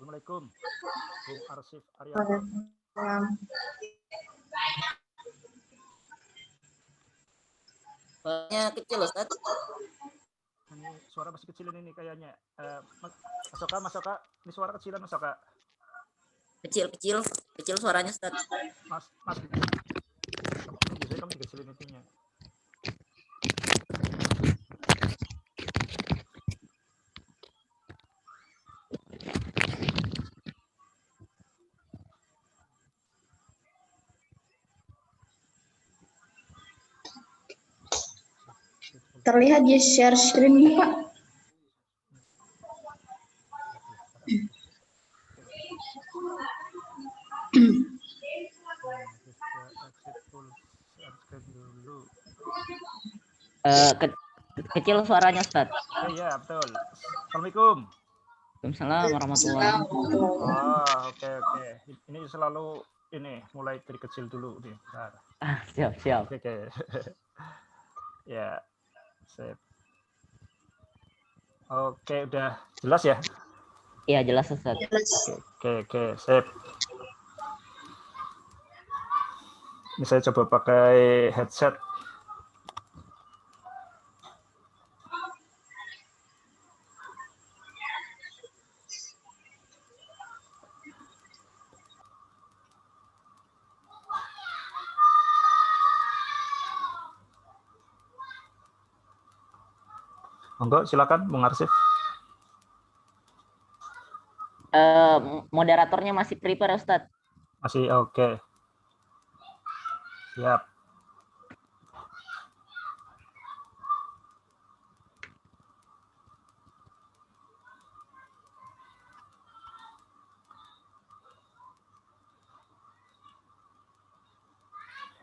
Assalamualaikum, Bung Arsif Arianto. Waalaikumsalam. Suaranya kecil, Ustaz. Ini suara masih kecil ini kayaknya. Mas Oka, ini suara kecilan Mas Oka. Kecil suaranya, Ustaz. Mas, biasanya kamu dikecilin itunya. Terlihat di share screen, Pak. Kecil suaranya, Ustaz. Iya, betul. Assalamualaikum. Waalaikumsalam warahmatullahi wabarakatuh. Oh, oke. Ini selalu mulai dari kecil dulu nih. Siap. Oke. Ya, sip. Oke, udah jelas ya? Iya, jelas, Ustaz. Oke, sip. Ini saya coba pakai headset. Monggo, silakan Bung Arsif. Moderatornya masih prepare, Ustaz. Masih oke. Siap.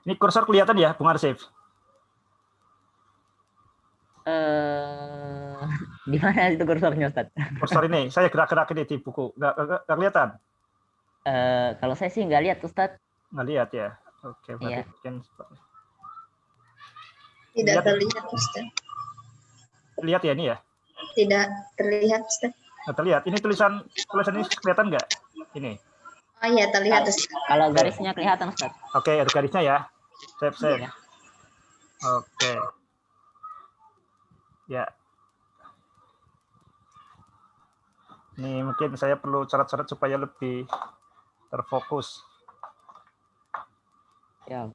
Ini kursor kelihatan ya, Bung Arsif? Di mana itu kursornya, Ustaz? Kursor ini, saya gerak-gerakin di buku. Nggak kelihatan? Kalau saya sih nggak lihat, Ustaz. Nggak lihat ya? Oke, berarti Iya. mungkin... Tidak terlihat, Ustaz. Lihat ya ini ya? Tidak terlihat, Ustaz. Nggak terlihat. Ini tulisan ini kelihatan nggak? Ini. Oh iya, terlihat, Ustaz. Kalau garisnya kelihatan, Ustaz. Oke, ada garisnya ya. Save. Ya. Oke. Ya. Ini mungkin saya perlu syarat-syarat supaya lebih terfokus. Ya.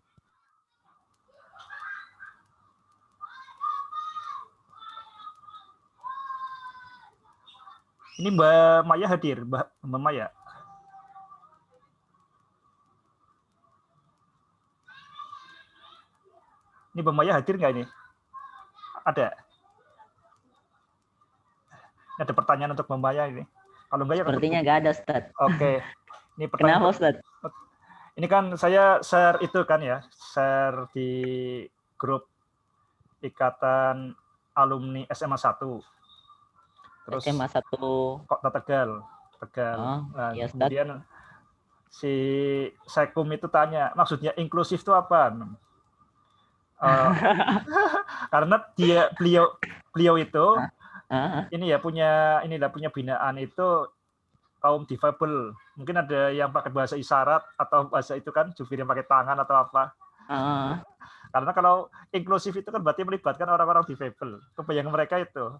Ini Mbak Maya hadir, Mbak Maya. Ini Mbak Maya hadir nggak ini? Ada. Ada pertanyaan untuk Mbak Maya ini. Kalau Mbak Maya Sepertinya nggak ada, Ustaz. Oke. Ini pertanyaan. Kenapa, Ustaz? Ini kan saya share itu kan ya, share di grup Ikatan Alumni SMA 1. Terus SMA 1 Kota Tegal. Oh, Nah, ya, Ustaz. kemudian si Sekum itu tanya, maksudnya inklusif itu apa? Karena beliau itu ini ya punya binaan itu kaum difabel. Mungkin ada yang pakai bahasa isyarat atau bahasa itu kan jubir yang pakai tangan atau apa. Karena kalau inklusif itu kan berarti melibatkan orang-orang difabel. Kebayang mereka itu.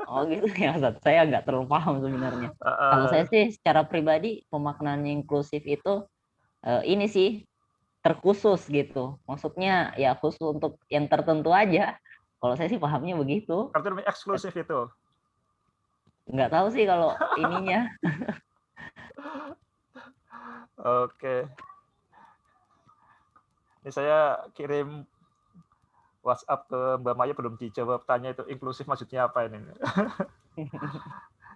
Oh gitu ya, Ustaz. Saya nggak terlalu paham sebenarnya. Kalau saya sih secara pribadi pemaknaan inklusif itu ini sih terkhusus gitu. Maksudnya ya khusus untuk yang tertentu aja. Kalau saya sih pahamnya begitu. Berarti lebih eksklusif itu. Nggak tahu sih kalau ininya. Oke. Ini saya kirim WhatsApp ke Mbak Maya belum dijawab, tanya itu inklusif maksudnya apa ini.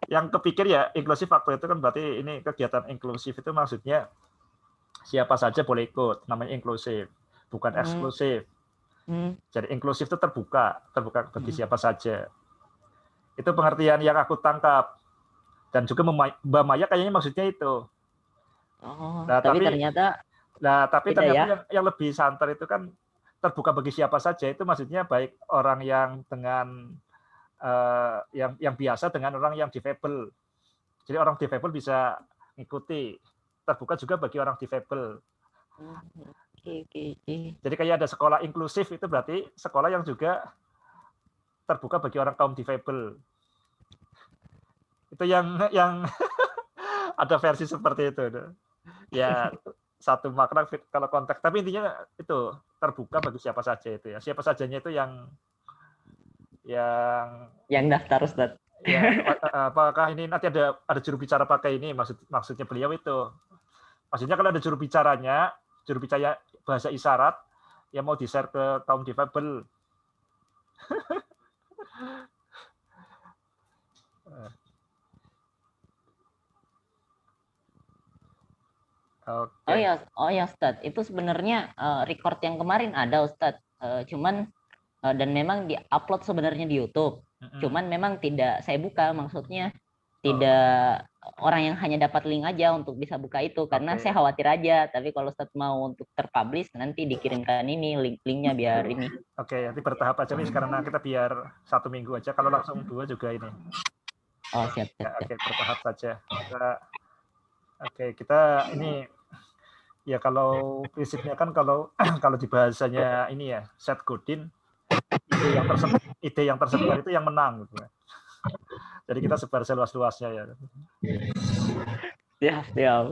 Yang kepikir ya inklusif waktu itu kan berarti ini kegiatan inklusif itu maksudnya siapa saja boleh ikut, namanya inklusif, bukan eksklusif. Jadi inklusif itu terbuka bagi siapa saja. Itu pengertian yang aku tangkap. Dan juga Mbak Maya kayaknya maksudnya itu. Tapi ternyata yang lebih santer itu kan terbuka bagi siapa saja, itu maksudnya baik orang yang dengan yang biasa dengan orang yang difabel. Jadi orang difabel bisa ngikuti. Terbuka juga bagi orang difabel. Jadi kayak ada sekolah inklusif, itu berarti sekolah yang juga terbuka bagi orang kaum difabel. Itu yang ada versi seperti itu. Ya, satu makna kalau konteks. Tapi intinya itu terbuka bagi siapa saja itu ya. Siapa sajanya itu yang daftar, Ustaz. Ya, apakah ini nanti ada juru bicara pakai ini, maksudnya beliau itu. Maksudnya kalau ada juru bicara bahasa isyarat yang mau di-share ke kaum difabel. Okay. Oh ya Ustadz, itu sebenarnya record yang kemarin ada Ustadz, cuman dan memang di-upload sebenarnya di YouTube. Cuman memang tidak saya buka, maksudnya tidak orang yang hanya dapat link aja untuk bisa buka itu, karena saya khawatir aja. Tapi kalau Ustadz mau untuk terpublish, nanti dikirimkan ini linknya biar ini. Oke, nanti bertahap aja nih, karena kita biar 1 minggu aja. Kalau langsung 2 juga ini. Oh siap. Oke, bertahap saja. Kita ini ya, kalau prinsipnya kan kalau di bahasanya ini ya, Seth Godin, ide yang tersebar itu yang menang gitu. Jadi kita sebar seluas-luasnya ya. Siap.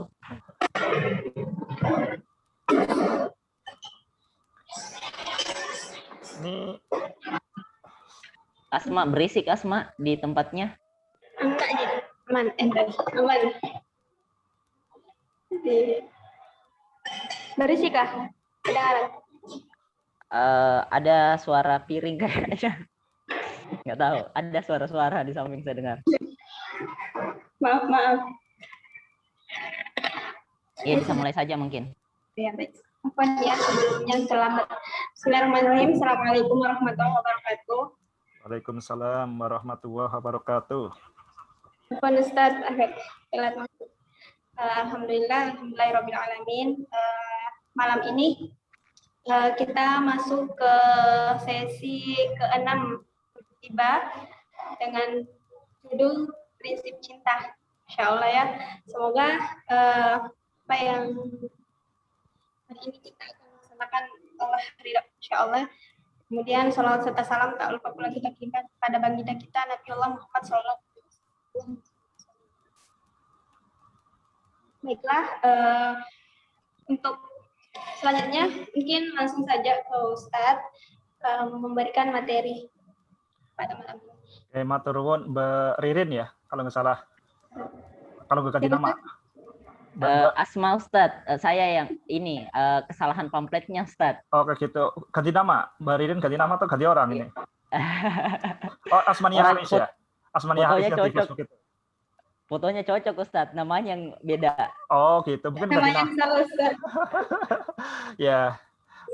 Ini Asma, berisik Asma di tempatnya. Aman. Berisik kah? Ada suara piring kayaknya. Nggak tahu, ada suara-suara di samping saya dengar. Maaf. Iya, bisa mulai saja mungkin. Ya, baik. Apa ya, sebelumnya selamat. Bismillahirrahmanirrahim. Assalamualaikum warahmatullahi wabarakatuh. Waalaikumsalam warahmatullahi wabarakatuh. Pak Ustaz, alhamdulillahirabbil alamin. Malam ini kita masuk ke sesi ke-6 tiba dengan judul prinsip cinta. Insyaallah ya. Semoga apa yang hari ini kita akan laksanakan Allah ridha insyaallah. Kemudian salawat serta salam tak lupa pula kita kirimkan kepada baginda kita Nabiullah Muhammad sallallahu alaihi wasallam. Baiklah, untuk selanjutnya mungkin langsung saja ke Ustadz memberikan materi pada malam ini. Matur nuwun Mbak Ririn ya, kalau nggak salah. Kalau nggak ganti nama. Asma Ustadz, saya yang ini kesalahan pamfletnya Ustadz. Oh kayak gitu, ganti nama. Mbak Ririn ganti nama atau ganti orang ini? Oh, Asmania Haris ya? Asmania Haris yang di Facebook itu. Fotonya cocok Ustadz, namanya yang beda. Oh gitu, mungkin namanya salah Ustadz. Ya,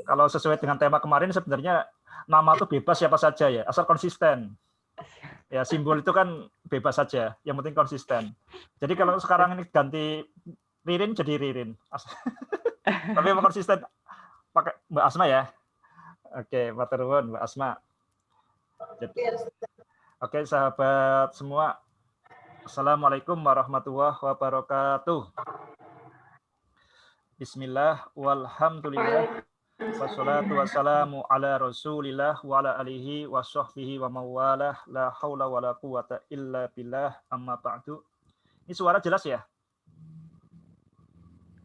kalau sesuai dengan tema kemarin sebenarnya nama itu bebas siapa saja ya, asal konsisten. Ya, simbol itu kan bebas saja, yang penting konsisten. Jadi kalau sekarang ini ganti Ririn jadi Ririn. Tapi memang konsisten pakai Mbak Asma ya. Oke, matur nuwun Mbak Asma. Oke, sahabat semua. Assalamualaikum warahmatullahi wabarakatuh. Bismillah walhamdulillah. Wassalatu wassalamu ala rasulillah wa ala alihi wa sahbihi wa mawalah la hawla wa la quwata illa billah amma ba'du. Ini suara jelas ya?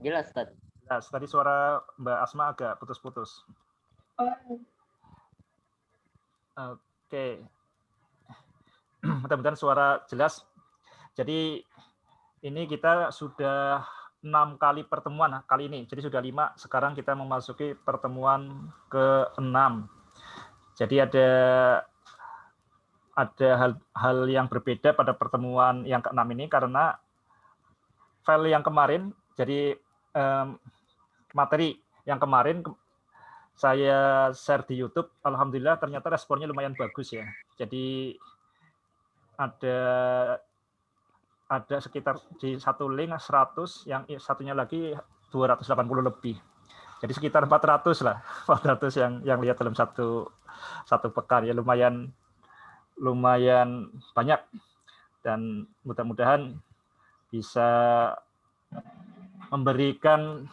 Jelas, Ustaz. Jelas. Tadi suara Mbak Asma agak putus-putus. Oke. Mudah-mudahan suara jelas. Jadi ini kita sudah 6 kali pertemuan kali ini, jadi sudah 5. Sekarang kita memasuki pertemuan ke-6. Jadi ada hal yang berbeda pada pertemuan yang ke-6 ini karena file yang kemarin, jadi materi yang kemarin saya share di YouTube, alhamdulillah ternyata responnya lumayan bagus ya. Jadi ada sekitar di satu link 100, yang satunya lagi 280 lebih. Jadi sekitar 400 lah, 400 yang lihat dalam satu pekan ya, lumayan banyak. Dan mudah-mudahan bisa memberikan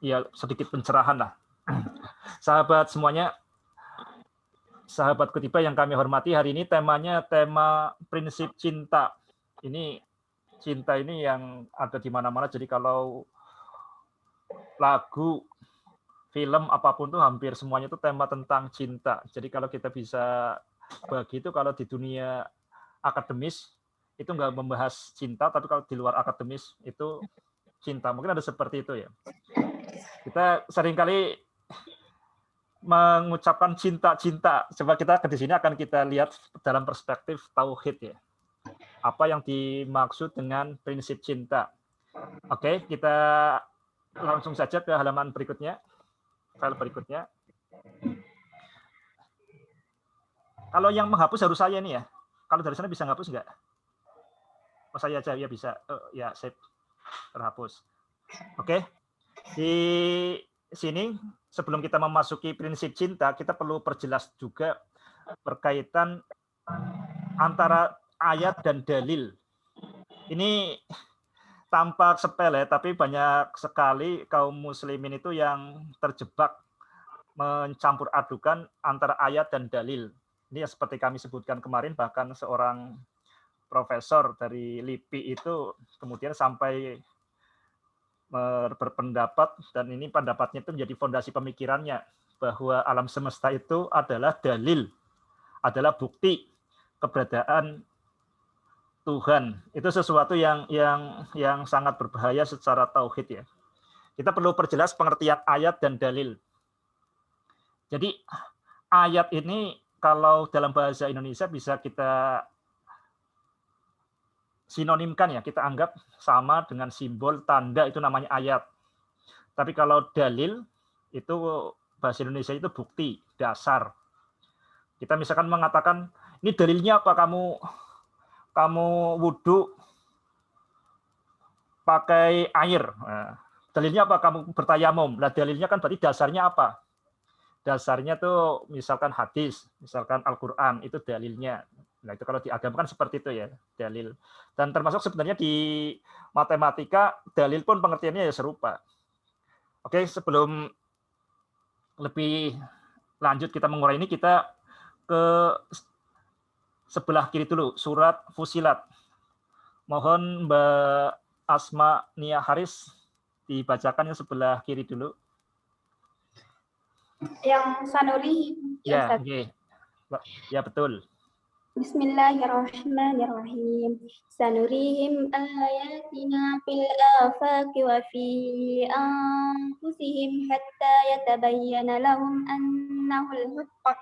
ya sedikit pencerahan lah. Sahabat semuanya, sahabat kutiba yang kami hormati, hari ini temanya tema prinsip cinta. Ini cinta ini yang ada di mana-mana. Jadi kalau lagu, film apapun tuh hampir semuanya itu tema tentang cinta. Jadi kalau kita bisa bagi itu, kalau di dunia akademis itu nggak membahas cinta, tapi kalau di luar akademis itu cinta. Mungkin ada seperti itu ya. Kita seringkali mengucapkan cinta-cinta. Coba kita di sini akan kita lihat dalam perspektif tauhid ya. Apa yang dimaksud dengan prinsip cinta. Oke, kita langsung saja ke halaman berikutnya. File berikutnya. Kalau yang menghapus harus saya nih ya. Kalau dari sana bisa menghapus nggak? Oh, saya aja ya bisa. Ya, save. Terhapus. Oke. Di sini sebelum kita memasuki prinsip cinta, kita perlu perjelas juga berkaitan antara ayat dan dalil. Ini tampak sepele, tapi banyak sekali kaum muslimin itu yang terjebak mencampur adukan antara ayat dan dalil. Ini seperti kami sebutkan kemarin, bahkan seorang profesor dari LIPI itu kemudian sampai berpendapat, dan ini pendapatnya itu menjadi fondasi pemikirannya, bahwa alam semesta itu adalah dalil, adalah bukti keberadaan Tuhan. Itu sesuatu yang sangat berbahaya secara tauhid ya. Kita perlu perjelas pengertian ayat dan dalil. Jadi ayat ini kalau dalam bahasa Indonesia bisa kita sinonimkan ya, kita anggap sama dengan simbol tanda, itu namanya ayat. Tapi kalau dalil itu bahasa Indonesia itu bukti, dasar. Kita misalkan mengatakan, ini dalilnya apa kamu wudhu pakai air. Nah, dalilnya apa kamu bertayamum? Nah, dalilnya kan berarti dasarnya apa? Dasarnya tuh misalkan hadis, misalkan Al-Quran, itu dalilnya. Nah, itu kalau di agama kan seperti itu ya, dalil. Dan termasuk sebenarnya di matematika, dalil pun pengertiannya ya serupa. Oke, sebelum lebih lanjut kita mengurai ini, kita ke sebelah kiri dulu, surat Fusilat. Mohon Mbak Asma Nia Haris dibacakan yang sebelah kiri dulu. Yang sanuri ya, okay. Ya betul. Bismillahirrahmanirrahim. Sanurihim ayatina fil afaqi wa fi anfusihim hatta yatabayyana lahum annahu al-haqq.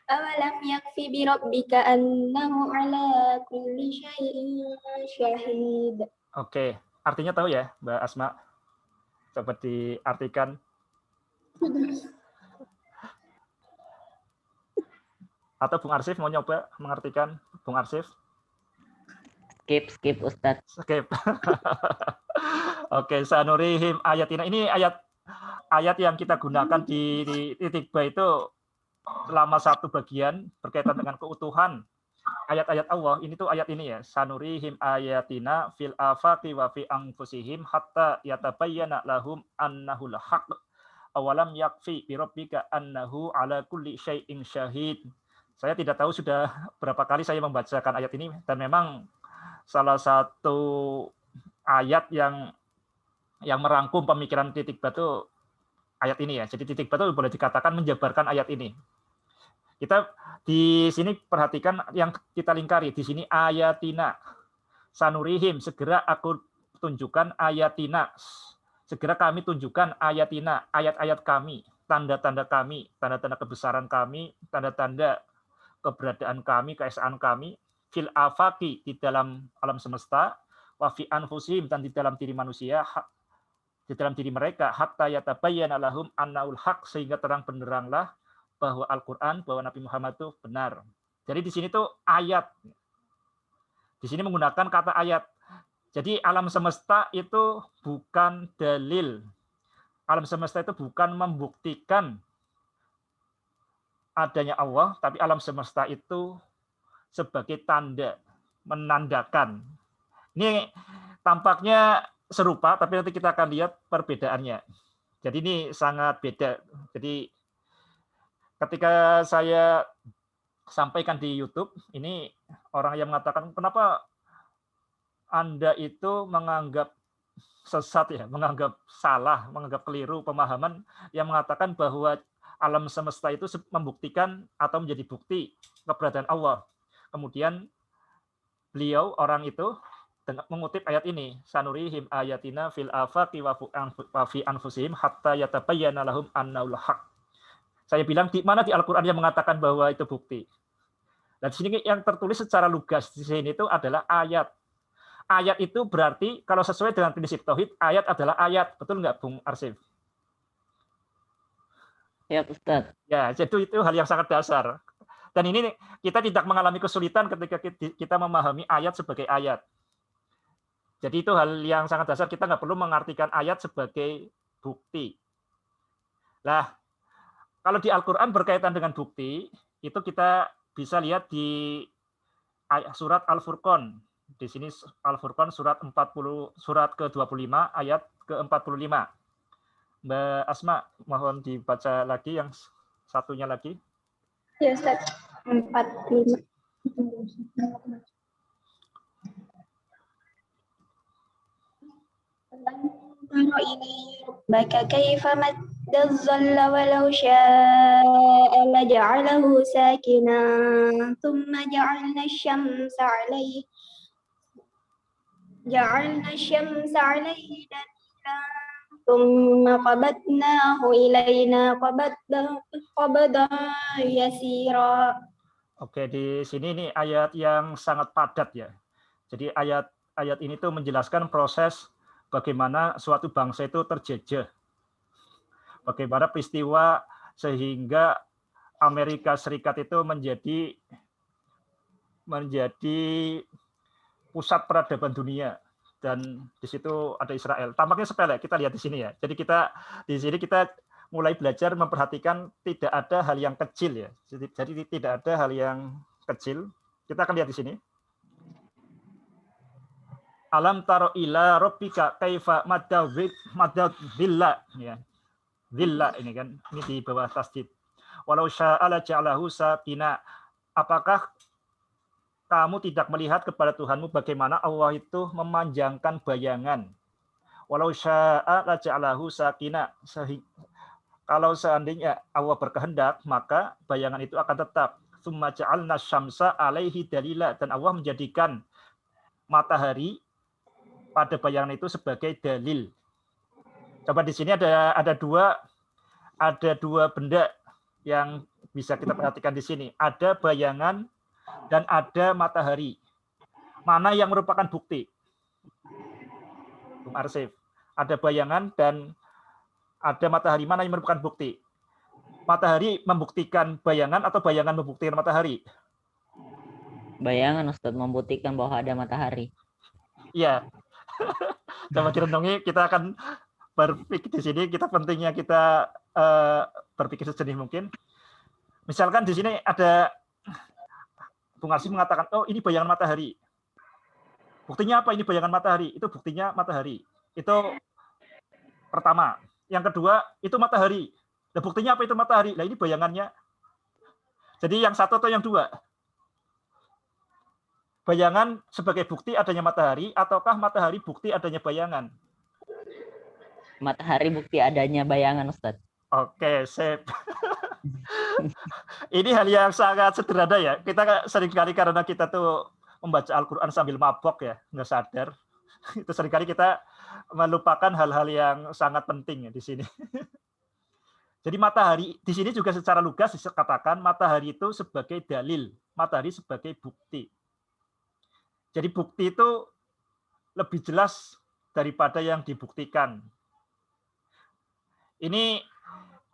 Awalam yakfi bi rabbika annahu ala kulli syai'in syahid. Oke, artinya tahu ya, Mbak Asma? Coba diartikan. Atau Bung Arsif mau nyoba mengartikan? Bung Arsif? Skip Ustadz. Skip. Oke, sanurihim ayatina. Ini ayat yang kita gunakan di titik ba itu selama satu bagian berkaitan dengan keutuhan ayat-ayat Allah. Ini tuh ayat ini ya. Sanurihim ayatina fil afaqi wa fi anfusihim hatta yatabayyana lahum annahul haqq. Awalam yakfi bi rabbika annahu ala kulli syai'in syahid. Saya tidak tahu sudah berapa kali saya membacakan ayat ini, dan memang salah satu ayat yang merangkum pemikiran titik ba itu ayat ini ya. Jadi titik ba itu boleh dikatakan menjabarkan ayat ini. Kita di sini perhatikan yang kita lingkari di sini ayatina. Sanurihim, segera aku tunjukkan ayatina. Segera kami tunjukkan ayatina, ayat-ayat kami, tanda-tanda kami, tanda-tanda kebesaran kami, tanda-tanda keberadaan kami, keesaan kami, fil afaqi, di dalam alam semesta, wa fi anfusihim, dan di dalam diri manusia, di dalam diri mereka, hatta yatabayyana lahum annahul haq, sehingga terang benderanglah bahwa Al-Quran, bahwa Nabi Muhammad itu benar. Jadi di sini tuh ayat. Di sini menggunakan kata ayat. Jadi alam semesta itu bukan dalil. Alam semesta itu bukan membuktikan adanya Allah, tapi alam semesta itu sebagai tanda, menandakan. Ini tampaknya serupa, tapi nanti kita akan lihat perbedaannya. Jadi ini sangat beda. Jadi ketika saya sampaikan di YouTube, ini orang yang mengatakan, kenapa Anda itu menganggap sesat ya, menganggap salah, menganggap keliru pemahaman yang mengatakan bahwa alam semesta itu membuktikan atau menjadi bukti keberadaan Allah. Kemudian beliau, orang itu, mengutip ayat ini, sanurihim ayatina fil afaqi wa fi anfusihim hatta yatabayyana lahum annahul haq. Saya bilang di mana di Al-Qur'an yang mengatakan bahwa itu bukti. Dan di sini yang tertulis secara lugas di sini itu adalah ayat. Ayat itu berarti kalau sesuai dengan prinsip tauhid, ayat adalah ayat. Betul nggak, Bung Arsif? Ya, Ustaz. Ya, jadi itu hal yang sangat dasar. Dan ini kita tidak mengalami kesulitan ketika kita memahami ayat sebagai ayat. Jadi itu hal yang sangat dasar, kita nggak perlu mengartikan ayat sebagai bukti. Nah, kalau di Al-Quran berkaitan dengan bukti, itu kita bisa lihat di surat Al-Furqan. Di sini Al-Furqan surat ke-25 ayat ke-45. Mbak Asma, mohon dibaca lagi yang satunya lagi. Ya, Ustaz. 45. Taro ini baka kaifa madzalla walau syaa laja'alahu sakinan thumma ja'alna asy-syamsa 'alaihi dalilan thumma qabadnahu ilaina qabdan yasira. Oke, di sini ini ayat yang sangat padat ya. Jadi ayat ini tuh menjelaskan proses bagaimana suatu bangsa itu terjejeh. Bagaimana peristiwa sehingga Amerika Serikat itu menjadi pusat peradaban dunia, dan di situ ada Israel. Tampaknya sepele, kita lihat di sini ya. Jadi di sini kita mulai belajar memperhatikan tidak ada hal yang kecil ya. Jadi tidak ada hal yang kecil. Kita akan lihat di sini. Alam taro ila rabbika kaifa madda dhilla ya. Dhilla ini kan, ini di bawah tasdid. Walau syaa'a la ja'alahu sakina. Apakah kamu tidak melihat kepada Tuhanmu bagaimana Allah itu memanjangkan bayangan? Walau syaa'a la ja'alahu sakina. Kalau seandainya Allah berkehendak, maka bayangan itu akan tetap. Tsumma ja'alna syamsa 'alaihi dalila, dan Allah menjadikan matahari pada bayangan itu sebagai dalil. Coba di sini ada dua benda yang bisa kita perhatikan di sini. Ada bayangan dan ada matahari. Mana yang merupakan bukti? Bung Arsif, ada bayangan dan ada matahari. Mana yang merupakan bukti? Matahari membuktikan bayangan atau bayangan membuktikan matahari? Bayangan, Ustaz, membuktikan bahwa ada matahari. Iya. Coba direnungi, kita akan berpikir di sini, pentingnya kita berpikir sejenis mungkin. Misalkan di sini ada Bung Arsif mengatakan, oh ini bayangan matahari. Buktinya apa ini bayangan matahari? Itu buktinya matahari. Itu pertama. Yang kedua, itu matahari. Nah, buktinya apa itu matahari? Nah, ini bayangannya. Jadi yang satu atau yang dua? Bayangan sebagai bukti adanya matahari, ataukah matahari bukti adanya bayangan? Matahari bukti adanya bayangan, Ustaz. Oke, sip. Ini hal yang sangat sederhana ya. Kita seringkali karena kita tuh membaca Al-Quran sambil mabok ya, nggak sadar. Itu seringkali kita melupakan hal-hal yang sangat penting ya di sini. Jadi matahari di sini juga secara lugas dikatakan matahari itu sebagai dalil, matahari sebagai bukti. Jadi bukti itu lebih jelas daripada yang dibuktikan. Ini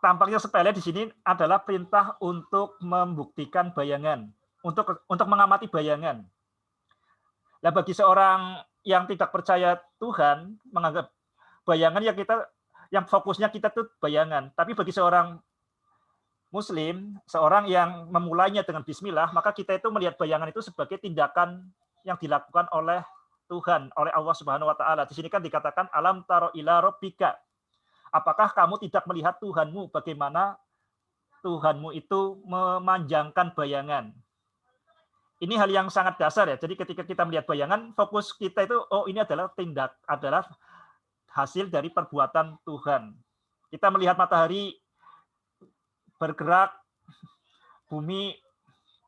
tampaknya sepele di sini adalah perintah untuk membuktikan bayangan, untuk mengamati bayangan. Nah, bagi seorang yang tidak percaya Tuhan, menganggap bayangan yang fokusnya kita tuh bayangan. Tapi bagi seorang Muslim, seorang yang memulainya dengan Bismillah, maka kita itu melihat bayangan itu sebagai tindakan yang dilakukan oleh Tuhan oleh Allah Subhanahu wa taala. Di sini kan dikatakan alam taro ila rabbika. Apakah kamu tidak melihat Tuhanmu, bagaimana Tuhanmu itu memanjangkan bayangan. Ini hal yang sangat dasar ya. Jadi ketika kita melihat bayangan, fokus kita itu oh ini adalah hasil dari perbuatan Tuhan. Kita melihat matahari bergerak, bumi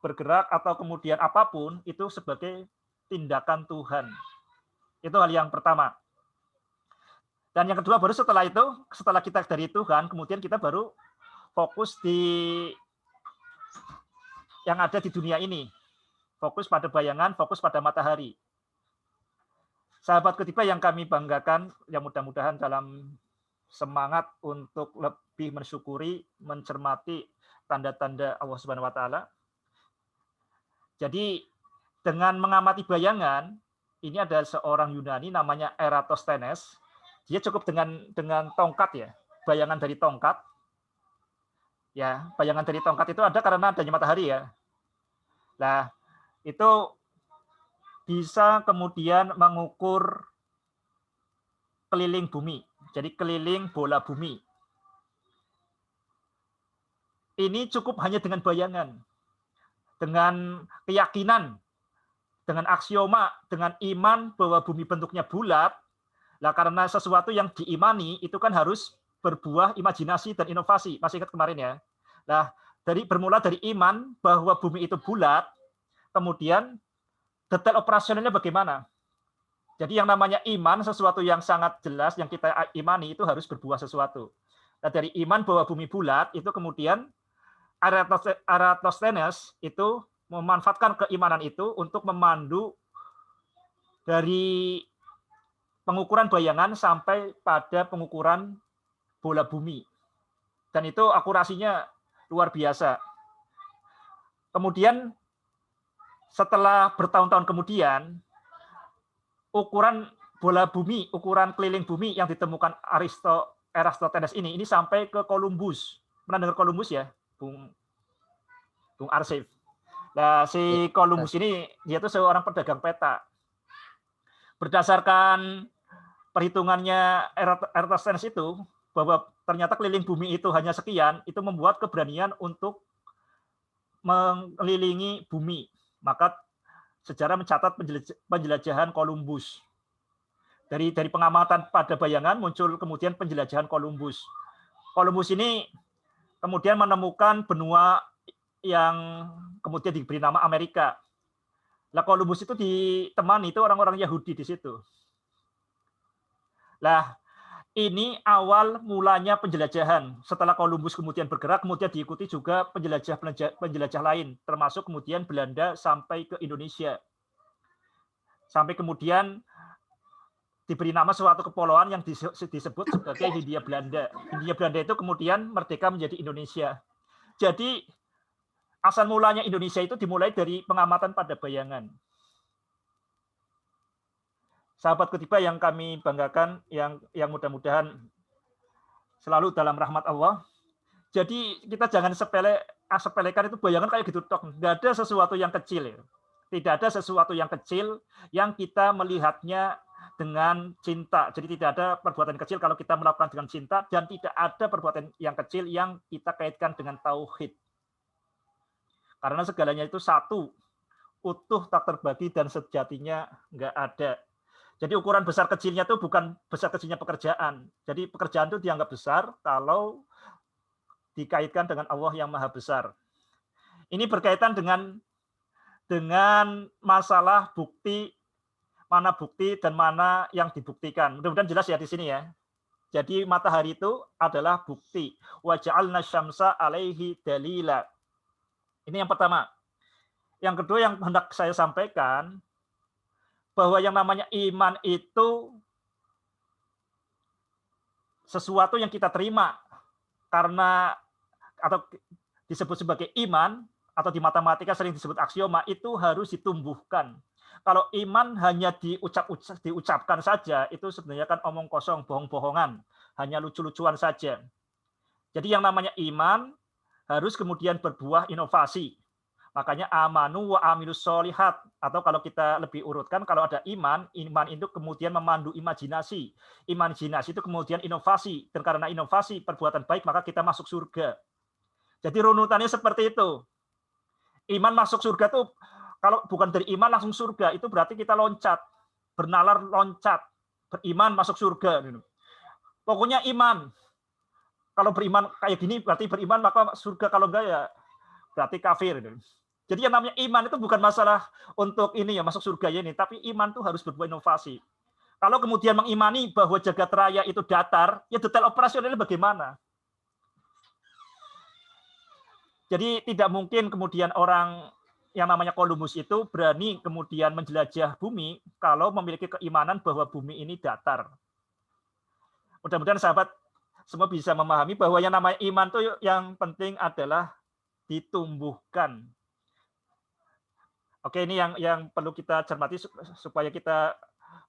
bergerak atau kemudian apapun itu sebagai tindakan Tuhan. Itu hal yang pertama. Dan yang kedua baru setelah itu, setelah kita dari Tuhan, kemudian kita baru fokus di yang ada di dunia ini. Fokus pada bayangan, fokus pada matahari. Sahabat ketiga yang kami banggakan, yang mudah-mudahan dalam semangat untuk lebih mensyukuri, mencermati tanda-tanda Allah Subhanahu wa taala. Jadi dengan mengamati bayangan, ini ada seorang Yunani namanya Eratosthenes. Dia cukup dengan tongkat ya, bayangan dari tongkat. Ya, bayangan dari tongkat itu ada karena adanya matahari ya. Nah, itu bisa kemudian mengukur keliling bumi. Jadi keliling bola bumi. Ini cukup hanya dengan bayangan. Dengan keyakinan, dengan aksioma, dengan iman bahwa bumi bentuknya bulat, lah karena sesuatu yang diimani itu kan harus berbuah imajinasi dan inovasi. Masih ingat kemarin ya? Nah, bermula dari iman bahwa bumi itu bulat, kemudian detail operasionalnya bagaimana? Jadi yang namanya iman, sesuatu yang sangat jelas yang kita imani itu harus berbuah sesuatu. Nah, dari iman bahwa bumi bulat itu kemudian Eratosthenes itu memanfaatkan keimanan itu untuk memandu dari pengukuran bayangan sampai pada pengukuran bola bumi. Dan itu akurasinya luar biasa. Kemudian setelah bertahun-tahun kemudian, ukuran bola bumi, ukuran keliling bumi yang ditemukan Eratosthenes ini sampai ke Columbus. Pernah dengar Columbus ya? Bung Arsif. Nah, si Columbus ini dia tuh seorang pedagang peta. Berdasarkan perhitungannya Eratosthenes itu bahwa ternyata keliling bumi itu hanya sekian, itu membuat keberanian untuk mengelilingi bumi. Maka sejarah mencatat penjelajahan Columbus. Dari pengamatan pada bayangan muncul kemudian penjelajahan Columbus. Columbus ini kemudian menemukan benua yang kemudian diberi nama Amerika. Lah Columbus itu ditemani itu orang-orang Yahudi di situ. Lah ini awal mulanya penjelajahan. Setelah Columbus kemudian bergerak, kemudian diikuti juga penjelajah lain, termasuk kemudian Belanda sampai ke Indonesia. Sampai kemudian diberi nama suatu kepulauan yang disebut sebagai Hindia Belanda. Hindia Belanda itu kemudian merdeka menjadi Indonesia. Jadi asal mulanya Indonesia itu dimulai dari pengamatan pada bayangan. Sahabat ketiga yang kami banggakan, yang mudah-mudahan selalu dalam rahmat Allah. Jadi kita jangan sepelekan itu bayangan kayak gitu tok. Nggak ada sesuatu yang kecil. Ya. Tidak ada sesuatu yang kecil yang kita melihatnya dengan cinta. Jadi tidak ada perbuatan kecil kalau kita melakukan dengan cinta, dan tidak ada perbuatan yang kecil yang kita kaitkan dengan tauhid. Karena segalanya itu satu, utuh, tak terbagi, dan sejatinya nggak ada. Jadi ukuran besar kecilnya itu bukan besar kecilnya pekerjaan. Jadi pekerjaan itu dianggap besar kalau dikaitkan dengan Allah yang Maha Besar. Ini berkaitan dengan masalah bukti, mana bukti dan mana yang dibuktikan. Mudah-mudahan jelas ya di sini ya. Jadi matahari itu adalah bukti. Wa ja'alna syamsa 'alaihi dalila. Ini yang pertama. Yang kedua yang hendak saya sampaikan, bahwa yang namanya iman itu sesuatu yang kita terima karena atau disebut sebagai iman, atau di matematika sering disebut aksioma, itu harus ditumbuhkan. Kalau iman hanya diucapkan saja, itu sebenarnya kan omong kosong, bohong-bohongan, hanya lucu-lucuan saja. Jadi yang namanya iman harus kemudian berbuah inovasi, Makanya amanu wa amilus solihat, atau kalau kita lebih urutkan, kalau ada iman, iman itu kemudian memandu imajinasi. Imajinasi itu kemudian inovasi, dan karena inovasi perbuatan baik maka kita masuk surga. Jadi runutannya seperti itu. Iman masuk surga itu kalau bukan dari iman langsung surga, itu berarti kita loncat, bernalar loncat, beriman masuk surga. Pokoknya iman. Kalau beriman kayak gini berarti beriman maka surga, kalau enggak ya berarti kafir. Jadi yang namanya iman itu bukan masalah untuk ini ya masuk surga ya ini, tapi iman itu harus berbuat inovasi. Kalau kemudian mengimani bahwa jagat raya itu datar, ya detail operasionalnya bagaimana? Jadi tidak mungkin kemudian orang yang namanya Columbus itu berani kemudian menjelajah bumi kalau memiliki keimanan bahwa bumi ini datar. Mudah-mudahan sahabat semua bisa memahami bahwa yang namanya iman itu yang penting adalah ditumbuhkan. Oke, ini yang perlu kita cermati supaya kita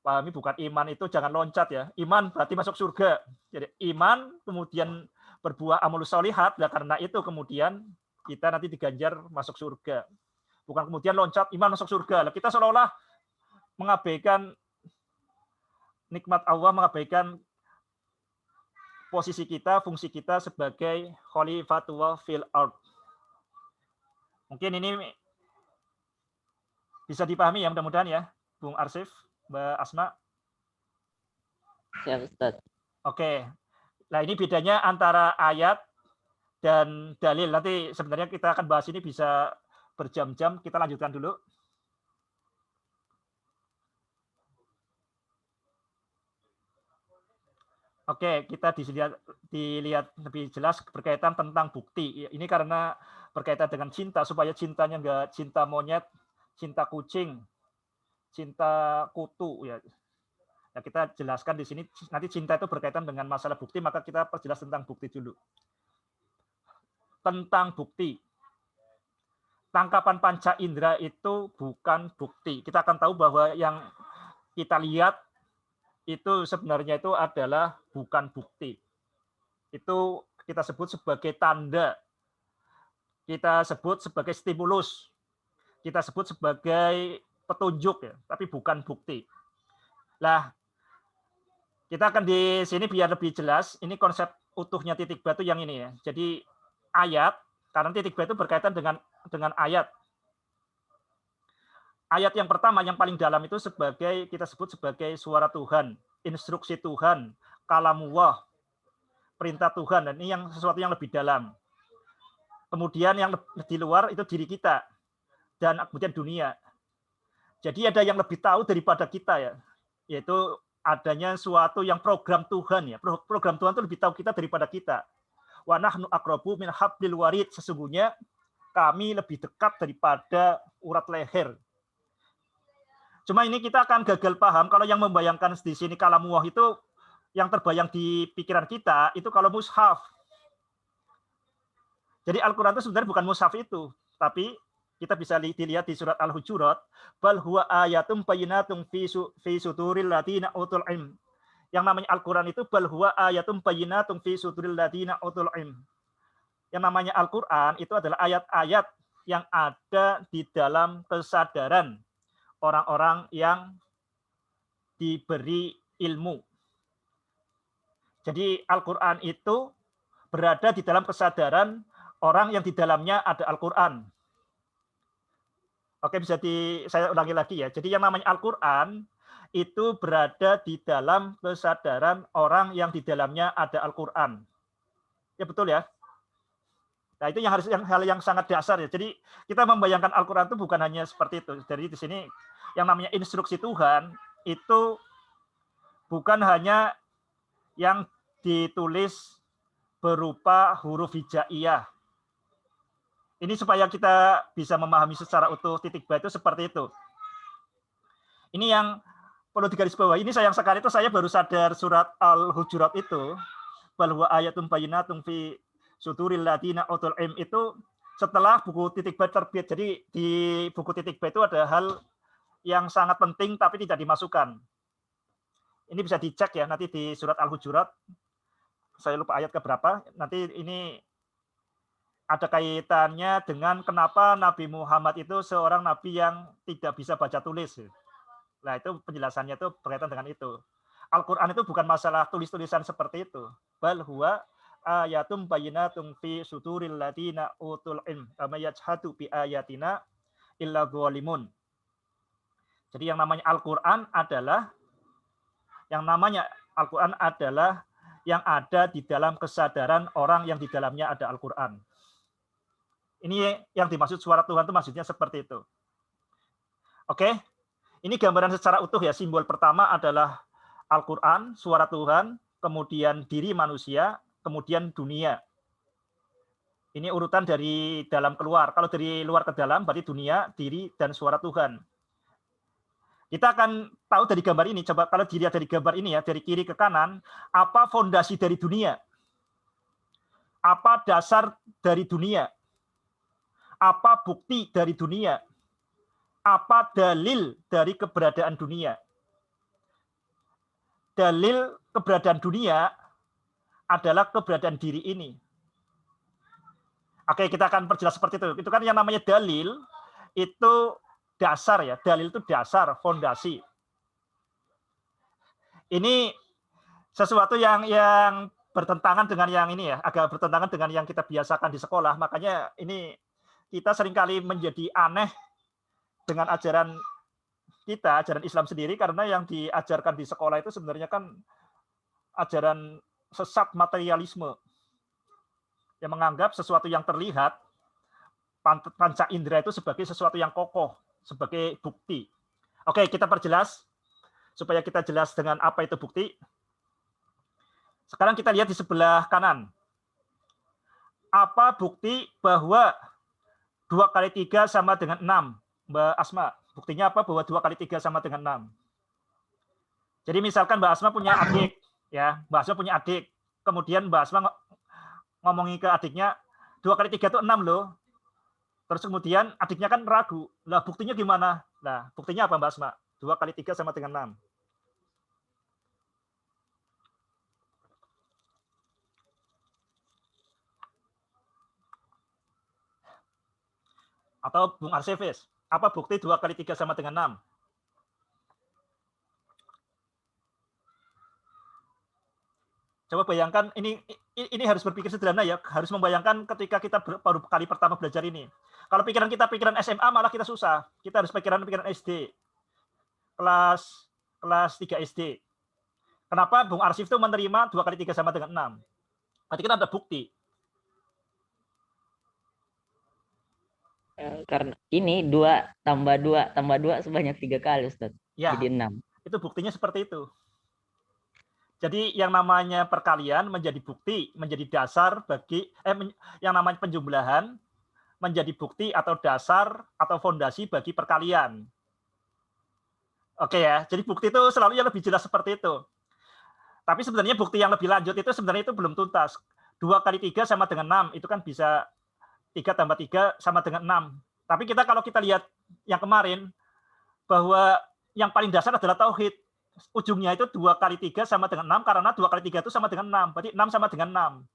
pahami, bukan iman itu jangan loncat ya. Iman berarti masuk surga. Jadi iman kemudian berbuah amalus solihat, nah karena itu kemudian kita nanti diganjar masuk surga. Bukan kemudian loncat iman masuk surga. Kita seolah-olah mengabaikan nikmat Allah, mengabaikan posisi kita, fungsi kita sebagai khalifatullah fil ard. Mungkin ini bisa dipahami ya, mudah-mudahan ya, Bung Arsif, Mbak Asma. Siap, Ustaz. Oke. Nah, ini bedanya antara ayat dan dalil. Nanti sebenarnya kita akan bahas ini bisa berjam-jam. Kita lanjutkan dulu. Oke, kita dilihat lebih jelas berkaitan tentang bukti. Ini karena berkaitan dengan cinta, supaya cintanya enggak cinta monyet, cinta kucing, cinta kutu ya. Nah, kita jelaskan di sini nanti cinta itu berkaitan dengan masalah bukti, maka kita perjelas tentang bukti dulu. Tentang bukti. Tangkapan panca indera itu bukan bukti. Kita akan tahu bahwa yang kita lihat itu sebenarnya itu adalah bukan bukti. Itu kita sebut sebagai tanda. Kita sebut sebagai stimulus. Kita sebut sebagai petunjuk ya, tapi bukan bukti. Lah, kita akan di sini biar lebih jelas, ini konsep utuhnya titik batu yang ini ya. Jadi ayat, karena titik batu berkaitan dengan ayat. Ayat yang pertama yang paling dalam itu sebagai kita sebut sebagai suara Tuhan, instruksi Tuhan, kalamullah, perintah Tuhan, dan ini yang sesuatu yang lebih dalam. Kemudian yang di luar itu diri kita, dan kemudian dunia. Jadi ada yang lebih tahu daripada kita ya, yaitu adanya suatu yang program Tuhan ya. Program Tuhan itu lebih tahu kita daripada kita. Wa nahnu aqrabu min hablil warid, sesungguhnya kami lebih dekat daripada urat leher. Cuma ini kita akan gagal paham kalau yang membayangkan di sini kalamullah itu yang terbayang di pikiran kita itu kalau mushaf. Jadi Al-Quran itu sebenarnya bukan mushaf itu, tapi kita bisa dilihat di surat Al-Hujurat, bal huwa ayatum bayyinatum fi suduril ladina utul ilm. Yang namanya Al-Quran itu bal huwa ayatum bayyinatum fi suduril ladina utul ilm. Yang namanya Al-Quran itu adalah ayat-ayat yang ada di dalam kesadaran orang-orang yang diberi ilmu. Jadi Al-Quran itu berada di dalam kesadaran orang yang di dalamnya ada Al-Quran. Oke, bisa saya ulangi lagi ya. Jadi yang namanya Al-Quran itu berada di dalam kesadaran orang yang di dalamnya ada Al-Quran. Ya betul ya. Nah itu hal yang sangat dasar ya. Jadi kita membayangkan Al-Quran itu bukan hanya seperti itu. Jadi di sini yang namanya instruksi Tuhan itu bukan hanya yang ditulis berupa huruf hijaiyah. Ini supaya kita bisa memahami secara utuh titik batu seperti itu. Ini yang perlu digarisbawahi. Ini sayang sekali itu saya baru sadar surat Al-Hujurat itu, bal huwa ayatum bayyinatum fi suduril ladina utul ilm itu setelah buku titik batu terbit. Jadi di buku titik batu ada hal yang sangat penting tapi tidak dimasukkan. Ini bisa dicek ya nanti di surat Al-Hujurat. Saya lupa ayat keberapa. Nanti ini ada kaitannya dengan kenapa Nabi Muhammad itu seorang nabi yang tidak bisa baca tulis. Nah, itu penjelasannya itu berkaitan dengan itu. Al-Qur'an itu bukan masalah tulis-tulisan seperti itu. Bal huwa ayatum bayyinatum fi suduril ladina utul ilm kama yajhadu bi ayatina illa dzalimun. Jadi yang namanya Al-Qur'an adalah yang ada di dalam kesadaran orang yang di dalamnya ada Al-Qur'an. Ini yang dimaksud suara Tuhan itu maksudnya seperti itu. Oke? Ini gambaran secara utuh ya. Simbol pertama adalah Al-Quran, suara Tuhan, kemudian diri manusia, kemudian dunia. Ini urutan dari dalam keluar. Kalau dari luar ke dalam, berarti dunia, diri, dan suara Tuhan. Kita akan tahu dari gambar ini. Coba kalau dilihat dari gambar ini ya, dari kiri ke kanan, apa fondasi dari dunia? Apa dasar dari dunia? Apa bukti dari dunia? Apa dalil dari keberadaan dunia? Dalil keberadaan dunia adalah keberadaan diri ini. Oke, kita akan perjelas seperti itu. Itu kan yang namanya dalil, itu dasar ya. Dalil itu dasar, fondasi. Ini sesuatu yang bertentangan dengan yang ini ya, agak bertentangan dengan yang kita biasakan di sekolah. Makanya ini kita seringkali menjadi aneh dengan ajaran kita, ajaran Islam sendiri, karena yang diajarkan di sekolah itu sebenarnya kan ajaran sesat materialisme yang menganggap sesuatu yang terlihat, panca indera itu sebagai sesuatu yang kokoh, sebagai bukti. Oke, kita perjelas supaya kita jelas dengan apa itu bukti. Sekarang kita lihat di sebelah kanan. Apa bukti bahwa 2 kali 3 sama dengan 6? Mbak Asma, buktinya apa bahwa 2 kali 3 sama dengan 6? Jadi misalkan Mbak Asma punya adik, ya, Mbak Asma punya adik, kemudian Mbak Asma ngomongin ke adiknya, 2 kali 3 itu 6 loh. Terus kemudian adiknya kan ragu, lah buktinya gimana? Nah, buktinya apa Mbak Asma? 2 kali 3 sama dengan 6. Atau Bung Arsevis, apa bukti 2 kali 3 sama dengan 6? Coba bayangkan, ini harus berpikir sederhana ya, harus membayangkan ketika kita baru kali pertama belajar ini. Kalau pikiran kita pikiran SMA malah kita susah. Kita harus pikiran SD. Kelas 3 SD. Kenapa Bung Arsif itu menerima 2 kali 3 sama dengan 6? Berarti kan ada bukti. Karena ini 2 tambah 2 sebanyak 3 kali, Ustaz. Ya, jadi 6. Itu buktinya seperti itu. Jadi yang namanya perkalian menjadi bukti, menjadi dasar bagi yang namanya penjumlahan menjadi bukti atau dasar atau fondasi bagi perkalian. Oke ya, jadi bukti itu selalu yang lebih jelas seperti itu. Tapi sebenarnya bukti yang lebih lanjut itu sebenarnya itu belum tuntas. 2 kali 3 sama dengan 6, itu kan bisa 3 tambah 3 sama dengan 6. Tapi kalau kita lihat yang kemarin, bahwa yang paling dasar adalah tauhid. Ujungnya itu 2 kali 3 sama dengan 6, karena 2 kali 3 itu sama dengan 6. Berarti 6 sama dengan 6.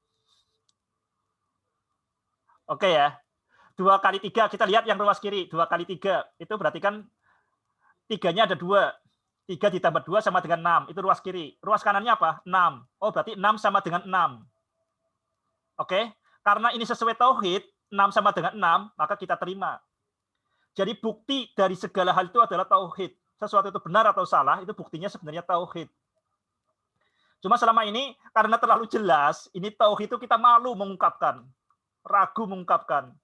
Oke ya. 2 kali 3, kita lihat yang ruas kiri. 2 kali 3, itu berarti kan 3-nya ada 2. 3 ditambah 2 sama dengan 6. Itu ruas kiri. Ruas kanannya apa? 6. Oh, berarti 6 sama dengan 6. Oke. Karena ini sesuai tauhid, 6 sama dengan 6, maka kita terima. Jadi bukti dari segala hal itu adalah tauhid. Sesuatu itu benar atau salah, itu buktinya sebenarnya tauhid. Cuma selama ini, karena terlalu jelas, ini tauhid itu kita malu mengungkapkan. Ragu mengungkapkan.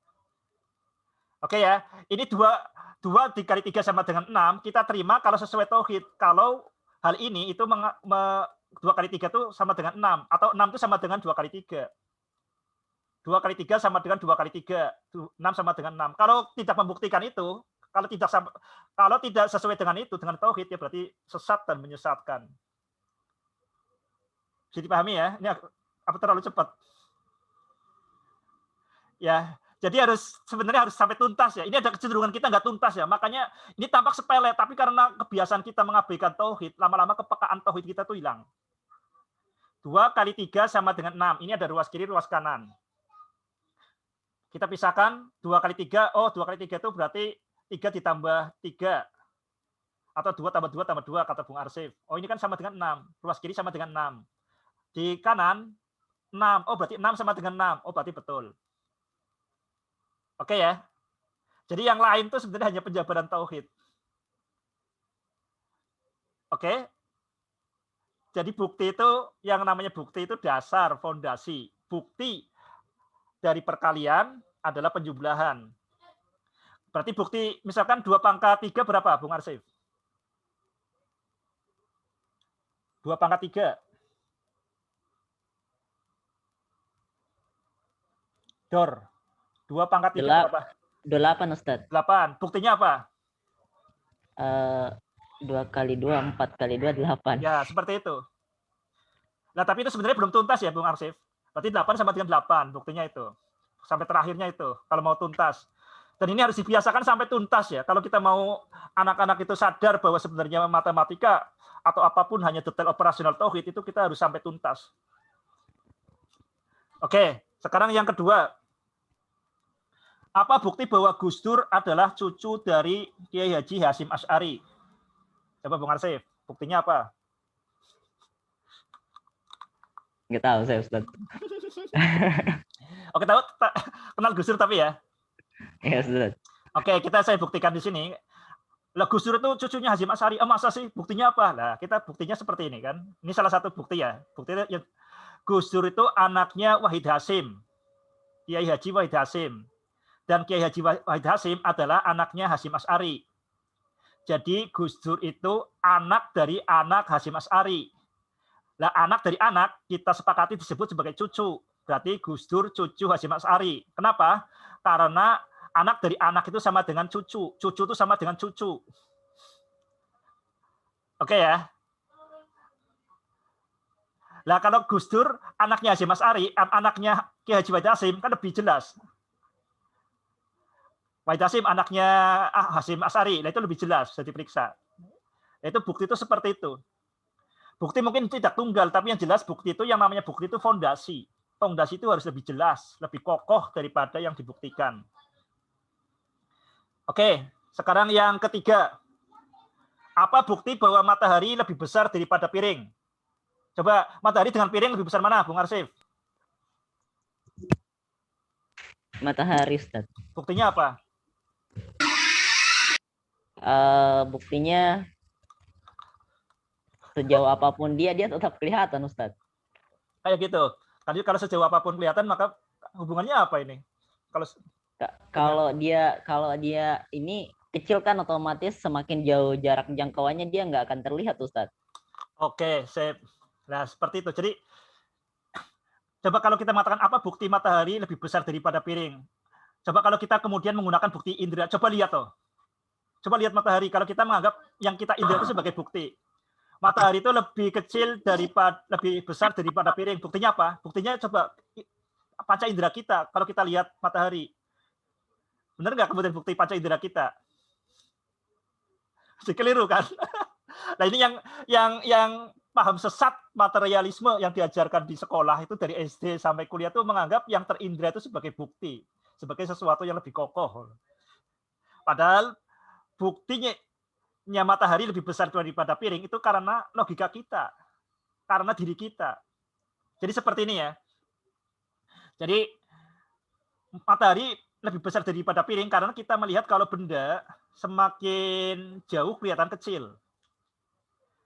Oke ya, ini 2 dikali 3 sama dengan 6, kita terima kalau sesuai tauhid. Kalau hal ini itu 2 kali 3 itu sama dengan 6, atau 6 itu sama dengan 2 kali 3. 2 kali 3 sama dengan 2 kali 3. 6 sama dengan 6. Kalau tidak membuktikan itu, kalau tidak sesuai dengan itu, dengan tauhid, ya berarti sesat dan menyesatkan. Bisa dipahami ya? Ini apa terlalu cepat? Ya, jadi sebenarnya harus sampai tuntas ya. Ini ada kecenderungan kita nggak tuntas ya. Makanya ini tampak sepele, tapi karena kebiasaan kita mengabaikan tauhid, lama-lama kepekaan tauhid kita tuh hilang. 2 kali 3 sama dengan 6. Ini ada ruas kiri, ruas kanan. Kita pisahkan 2 kali 3. Oh, 2 kali 3 itu berarti 3 ditambah 3. Atau 2 tambah 2 tambah 2, kata Bung Arsif. Oh, ini kan sama dengan 6. Ruas kiri sama dengan 6. Di kanan, 6. Oh, berarti 6 sama dengan 6. Oh, berarti betul. Oke ya. Jadi yang lain itu sebenarnya hanya penjabaran tauhid. Oke. Jadi bukti itu, yang namanya bukti itu dasar, fondasi. Bukti dari perkalian adalah penjumlahan. Berarti bukti, misalkan 2 pangkat 3 berapa, Bung Arsif? 2 pangkat 3. Dor. 2 pangkat 3 berapa? 8, Ustaz. 8. Buktinya apa? 2 kali 2, 4 kali 2, 8. Ya, seperti itu. Nah, tapi itu sebenarnya belum tuntas ya, Bung Arsif. Berarti 8 sama dengan 8, buktinya itu. Sampai terakhirnya itu, kalau mau tuntas. Dan ini harus dibiasakan sampai tuntas ya. Kalau kita mau anak-anak itu sadar bahwa sebenarnya matematika atau apapun hanya detail operasional tauhid, itu kita harus sampai tuntas. Oke, sekarang yang kedua. Apa bukti bahwa Gus Dur adalah cucu dari Kiai Haji Hasyim Asy'ari? Coba Bung Arsif, buktinya apa? Nggak tahu saya, Ustaz. Oke, tahu kenal Gus Dur tapi ya? Iya, Ustaz. Oke, saya buktikan di sini. Lah Gus Dur itu cucunya Hasyim Asy'ari. Masa sih? Buktinya apa? Nah, kita buktinya seperti ini kan. Ini salah satu bukti ya. Buktinya yang Gus Dur itu anaknya Wahid Hasyim. Kiai Haji Wahid Hasyim. Dan Kiai Haji Wahid Hasyim adalah anaknya Hasyim Asy'ari. Jadi Gus Dur itu anak dari anak Hasyim Asy'ari. Nah, anak dari anak kita sepakati disebut sebagai cucu. Berarti Gus Dur cucu Hasyim Asy'ari. Kenapa? Karena anak dari anak itu sama dengan cucu. Cucu itu sama dengan cucu. Oke ya. Nah, kalau Gus Dur anaknya Hasyim Asy'ari, anaknya Kiai Haji Wahid Hasyim kan lebih jelas. Wahid Hasyim anaknya Hasyim Asy'ari, nah itu lebih jelas, bisa diperiksa. Itu bukti itu seperti itu. Bukti mungkin tidak tunggal, tapi yang jelas bukti itu, yang namanya bukti itu fondasi. Fondasi itu harus lebih jelas, lebih kokoh daripada yang dibuktikan. Oke, sekarang yang ketiga. Apa bukti bahwa matahari lebih besar daripada piring? Coba matahari dengan piring lebih besar mana, Bung Arsif? Matahari, Ustaz. Buktinya apa? Buktinya sejauh apapun dia tetap kelihatan, Ustaz. Kayak gitu. Tadi kalau sejauh apapun kelihatan, maka hubungannya apa ini? Kalau dia ini kecil kan, otomatis semakin jauh jarak jangkauannya dia nggak akan terlihat, Ustaz. Oke, sip. Nah, seperti itu. Jadi coba kalau kita mengatakan apa bukti matahari lebih besar daripada piring. Coba kalau kita kemudian menggunakan bukti indera, coba lihat toh. Coba lihat matahari. Kalau kita menganggap yang kita indera itu sebagai bukti, matahari itu lebih kecil lebih besar daripada piring. Buktinya apa? Buktinya coba panca indera kita. Kalau kita lihat matahari, benar nggak kemudian bukti panca indera kita? Keliru kan? Nah ini yang paham sesat materialisme yang diajarkan di sekolah itu dari SD sampai kuliah itu menganggap yang terindra itu sebagai bukti, sebagai sesuatu yang lebih kokoh. Padahal buktinya matahari lebih besar daripada piring itu karena logika kita, karena diri kita. Jadi seperti ini ya. Jadi matahari lebih besar daripada piring karena kita melihat kalau benda semakin jauh kelihatan kecil.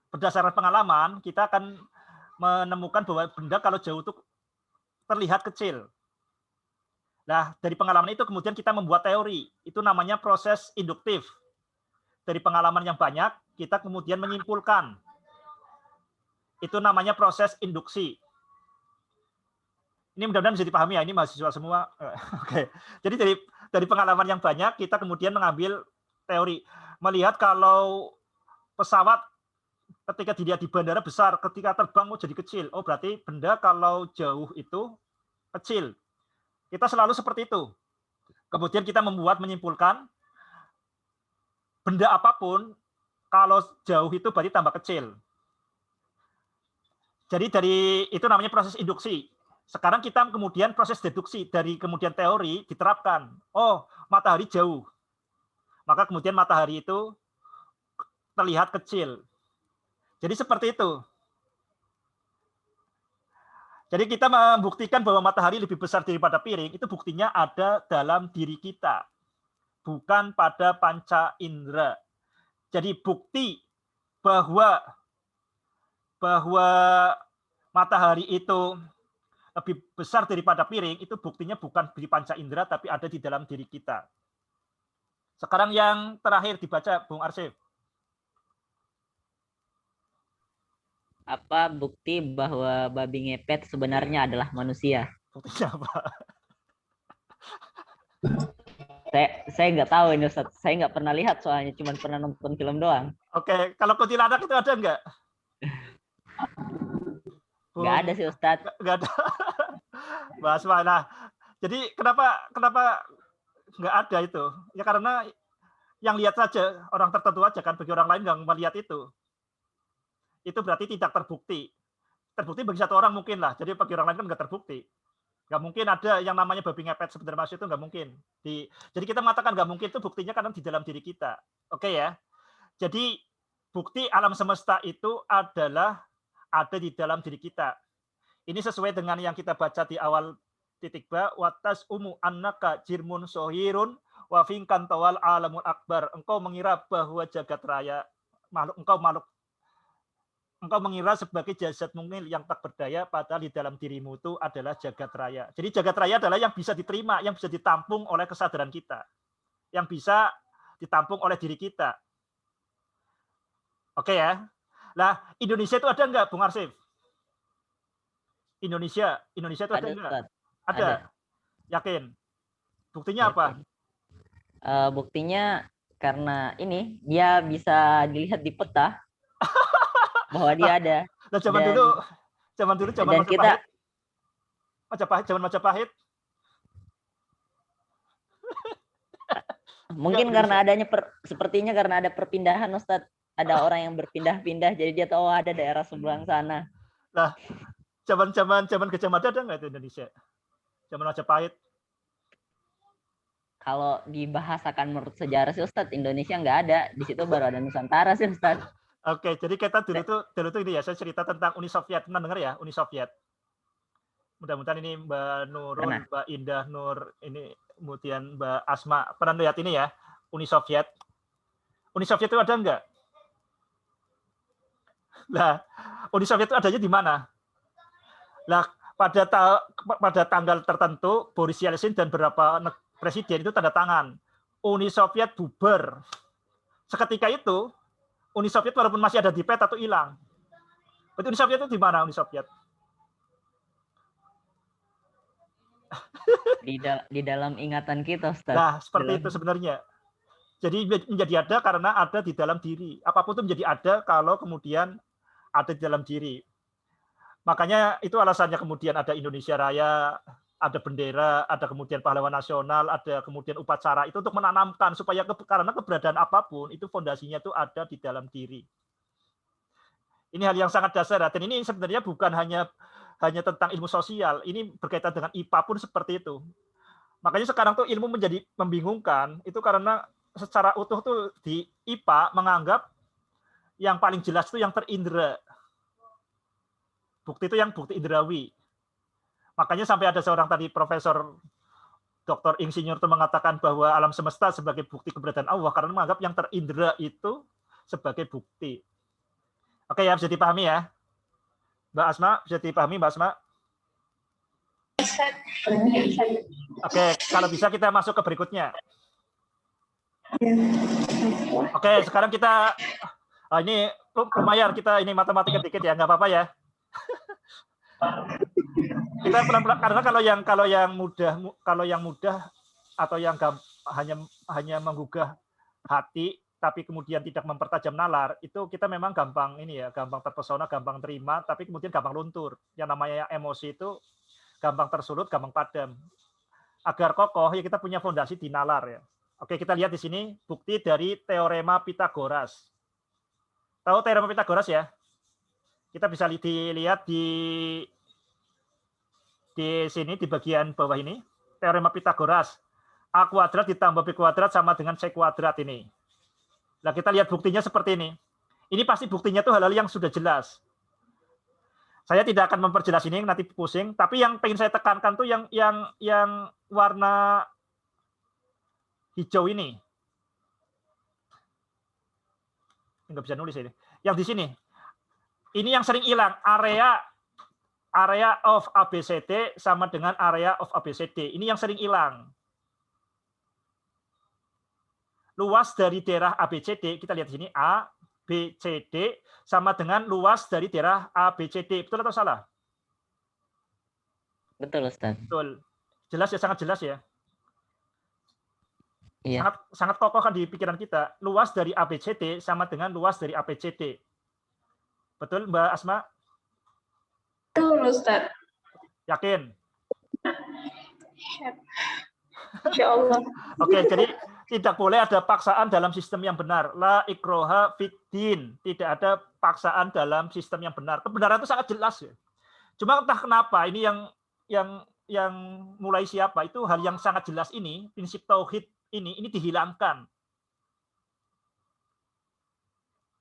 Berdasarkan pengalaman, kita akan menemukan bahwa benda kalau jauh itu terlihat kecil. Nah, dari pengalaman itu kemudian kita membuat teori. Itu namanya proses induktif. Dari pengalaman yang banyak, kita kemudian menyimpulkan. Itu namanya proses induksi. Ini mudah-mudahan bisa dipahami ya, ini mahasiswa semua. Oke. Jadi dari pengalaman yang banyak, kita kemudian mengambil teori. Melihat kalau pesawat ketika dilihat di bandara besar, ketika terbang jadi kecil. Oh, berarti benda kalau jauh itu kecil. Kita selalu seperti itu. Kemudian kita menyimpulkan, benda apapun kalau jauh itu berarti tambah kecil. Jadi itu namanya proses induksi. Sekarang kita kemudian proses deduksi dari kemudian teori diterapkan. Oh, matahari jauh. Maka kemudian matahari itu terlihat kecil. Jadi seperti itu. Jadi kita membuktikan bahwa matahari lebih besar daripada piring, itu buktinya ada dalam diri kita, bukan pada panca indera. Jadi bukti bahwa matahari itu lebih besar daripada piring, itu buktinya bukan di panca indera, tapi ada di dalam diri kita. Sekarang yang terakhir dibaca, Bung Arsif. Apa bukti bahwa babi ngepet sebenarnya adalah manusia? Buktinya apa? Saya nggak tahu ini Ustaz. Saya nggak pernah lihat soalnya, cuma pernah nonton film doang. Oke, kalau kuntilanak itu ada nggak? Nggak ada sih Ustaz. Nggak ada. Bahas mana? Jadi kenapa nggak ada itu? Ya karena yang lihat saja orang tertentu aja kan, bagi orang lain nggak melihat itu. Itu berarti tidak terbukti. Terbukti bagi satu orang mungkin lah. Jadi bagi orang lain kan nggak terbukti. Nggak mungkin ada yang namanya babi ngepet sebenarnya masuk itu nggak mungkin. Jadi kita mengatakan nggak mungkin itu buktinya karena di dalam diri kita. Oke ya. Jadi bukti alam semesta itu adalah ada di dalam diri kita. Ini sesuai dengan yang kita baca di awal titik ba, watas umu annaka jirmun sohirun wa finkan tawal alamul akbar. Engkau mengira bahwa jagat raya engkau mengira sebagai jasad mungil yang tak berdaya, padahal di dalam dirimu itu adalah jagat raya. Jadi jagat raya adalah yang bisa diterima, yang bisa ditampung oleh kesadaran kita, yang bisa ditampung oleh diri kita. Oke ya. Nah, Indonesia itu ada nggak, Bung Arsif? Indonesia itu ada nggak? Ada. Yakin? Buktinya apa? Buktinya karena ini dia bisa dilihat di peta bahwa dia ada. Nah, zaman dulu zaman Majapahit. Zaman Majapahit. Mungkin karena adanya sepertinya karena ada perpindahan Ustadz. Ada orang yang berpindah-pindah jadi dia tahu ada daerah sebelah sana. Nah, zaman Gajah Mada ada nggak itu Indonesia? Zaman Majapahit. Kalau dibahasakan menurut sejarah sih Ustadz, Indonesia nggak ada. Di situ baru ada Nusantara sih Ustadz. Oke, jadi kita dulu tuh ini ya, saya cerita tentang Uni Soviet. Pernah dengar ya, Uni Soviet? Mudah-mudahan ini Mbak Nurul, Mbak Indah Nur, ini kemudian Mbak Asma. Pernah lihat ini ya, Uni Soviet? Uni Soviet itu ada nggak? Nah, Uni Soviet itu adanya di mana? Nah, pada tanggal tertentu, Boris Yeltsin dan beberapa presiden itu tanda tangan. Uni Soviet bubar. Seketika itu, Uni Soviet walaupun masih ada di peta itu hilang. Berarti Uni Soviet itu di mana Uni Soviet? Di dalam ingatan kita, Ustaz. Nah, seperti itu sebenarnya. Jadi menjadi ada karena ada di dalam diri. Apapun itu menjadi ada kalau kemudian ada di dalam diri. Makanya itu alasannya kemudian ada Indonesia Raya, ada bendera, ada kemudian pahlawan nasional, ada kemudian upacara. Itu untuk menanamkan supaya karena keberadaan apapun itu fondasinya itu ada di dalam diri. Ini hal yang sangat dasar. Dan ini sebenarnya bukan hanya tentang ilmu sosial. Ini berkaitan dengan IPA pun seperti itu. Makanya sekarang tuh ilmu menjadi membingungkan. Itu karena secara utuh tuh di IPA menganggap yang paling jelas itu yang terindera. Bukti itu yang bukti indrawi. Makanya sampai ada seorang tadi Profesor Dr. Insinyur itu mengatakan bahwa alam semesta sebagai bukti keberadaan Allah karena menganggap yang terindera itu sebagai bukti. Oke ya, bisa dipahami ya? Mbak Asma, bisa dipahami Mbak Asma? Oke, kalau bisa kita masuk ke berikutnya. Oke, sekarang kita ini lumayan kita ini matematika dikit ya, nggak apa-apa ya. Kita pelan-pelan karena kalau yang mudah atau yang hanya menggugah hati tapi kemudian tidak mempertajam nalar, itu kita memang gampang gampang terpesona, gampang terima, tapi kemudian gampang luntur. Yang namanya emosi itu gampang tersulut, gampang padam. Agar kokoh ya kita punya fondasi di nalar ya. Oke, kita lihat di sini bukti dari teorema Pitagoras. Tahu teorema Pitagoras ya? Kita bisa dilihat di di sini di bagian bawah ini, teorema Pitagoras. A kuadrat ditambah B kuadrat sama dengan C kuadrat ini. Nah, kita lihat buktinya seperti ini. Ini pasti buktinya tuh hal-hal yang sudah jelas. Saya tidak akan memperjelas ini, nanti pusing. Tapi yang pengen saya tekankan tuh yang warna hijau ini. Nggak bisa nulis ini. Yang di sini. Ini yang sering hilang. Area of ABCD sama dengan area of ABCD. Ini yang sering hilang. Luas dari daerah ABCD, kita lihat di sini A, B, C, D, sama dengan luas dari daerah ABCD. Betul atau salah? Betul, Ustaz. Betul. Jelas ya, sangat jelas ya. Iya. Sangat kokoh kan di pikiran kita. Luas dari ABCD sama dengan luas dari ABCD. Betul, Mbak Asma? Betul, Ustaz. Yakin? Insya Allah. Oke, jadi tidak boleh ada paksaan dalam sistem yang benar. La ikroha fiddin. Tidak ada paksaan dalam sistem yang benar. Kebenaran itu sangat jelas ya. Cuma entah kenapa ini yang mulai siapa itu hal yang sangat jelas ini, prinsip tauhid ini dihilangkan.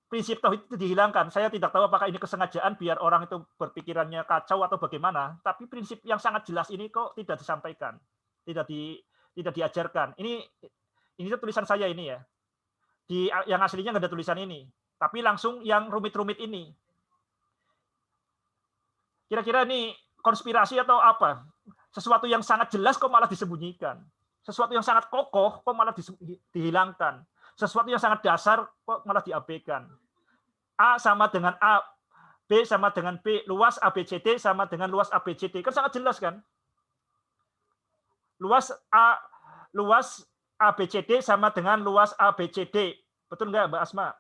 Prinsip tauhid itu dihilangkan. Saya tidak tahu apakah ini kesengajaan biar orang itu berpikirannya kacau atau bagaimana, tapi prinsip yang sangat jelas ini kok tidak disampaikan. Tidak diajarkan. Ini tulisan saya ini ya. Yang aslinya nggak ada tulisan ini, tapi langsung yang rumit-rumit ini. Kira-kira ini konspirasi atau apa? Sesuatu yang sangat jelas kok malah disembunyikan. Sesuatu yang sangat kokoh kok malah dihilangkan. Sesuatu yang sangat dasar kok malah diabaikan. A sama dengan A, B sama dengan B, luas ABCD sama dengan luas ABCD. Kan sangat jelas kan? Luas ABCD sama dengan luas ABCD. Betul nggak, Mbak Asma?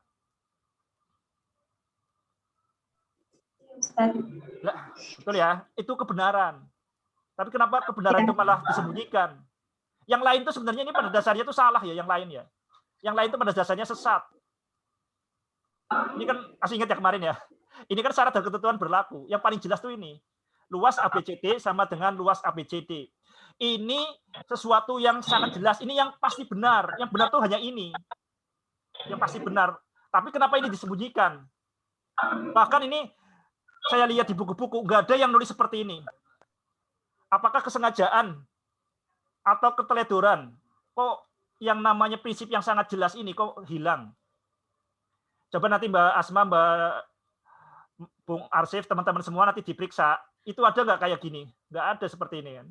Betul ya, itu kebenaran. Tapi kenapa kebenaran itu malah disembunyikan? Yang lain itu sebenarnya ini pada dasarnya itu salah ya, yang lain ya. Yang lain itu pada dasarnya sesat. Ini kan, masih ingat ya kemarin ya. Ini kan syarat dan ketentuan berlaku. Yang paling jelas tuh ini. Luas ABCD sama dengan luas ABCD. Ini sesuatu yang sangat jelas. Ini yang pasti benar. Yang benar tuh hanya ini. Yang pasti benar. Tapi kenapa ini disembunyikan? Bahkan ini saya lihat di buku-buku, nggak ada yang nulis seperti ini. Apakah kesengajaan atau keteledoran? Kok yang namanya prinsip yang sangat jelas ini kok hilang? Coba nanti Mbak Asma, Bung Arsif, teman-teman semua nanti diperiksa. Itu ada nggak kayak gini? Nggak ada seperti ini kan?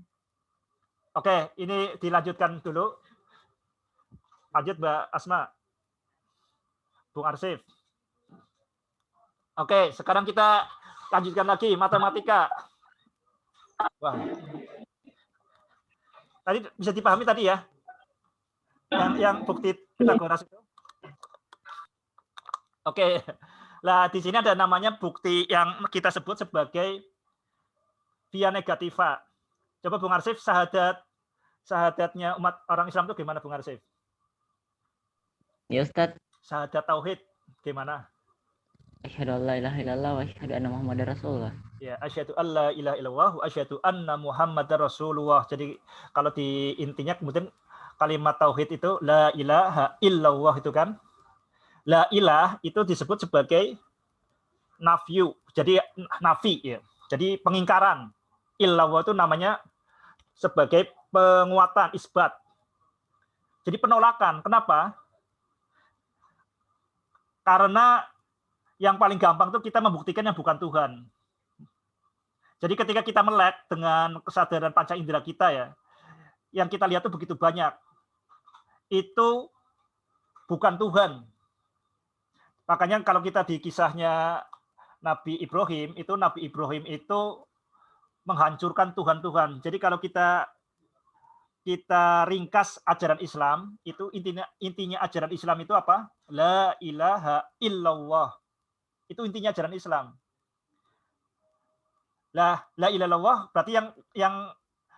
Oke, ini dilanjutkan dulu. Lanjut Mbak Asma. Bung Arsif. Oke, sekarang kita lanjutkan lagi matematika. Wah. Tadi bisa dipahami tadi ya? Yang bukti Pitagoras itu. Oke. Lah di sini ada namanya bukti yang kita sebut sebagai via negativa. Coba Bung Arsif, syahadatnya umat orang Islam itu gimana Bung Arsif? Ya Ustaz. Syahadat tauhid gimana? Asyhadu an la ilaha illallah wa asyhadu anna Muhammadar Rasulullah. Ya, asyhadu an la ilaha illallah wa asyhadu anna Muhammadar Rasulullah. Jadi kalau di intinya kemudian kalimat tauhid itu la ilaha illallah itu kan. La ilah itu disebut sebagai nafyu. Jadi nafi ya. Jadi pengingkaran. Illallah itu namanya sebagai penguatan, isbat. Jadi penolakan. Kenapa? Karena yang paling gampang itu kita membuktikan yang bukan Tuhan. Jadi ketika kita melek dengan kesadaran panca indera kita ya, yang kita lihat itu begitu banyak. Itu bukan Tuhan. Makanya kalau kita di kisahnya Nabi Ibrahim itu menghancurkan Tuhan-Tuhan. Jadi kalau kita ringkas ajaran Islam, itu intinya ajaran Islam itu apa? La ilaha illallah. Itu intinya ajaran Islam. La ilaha illallah berarti yang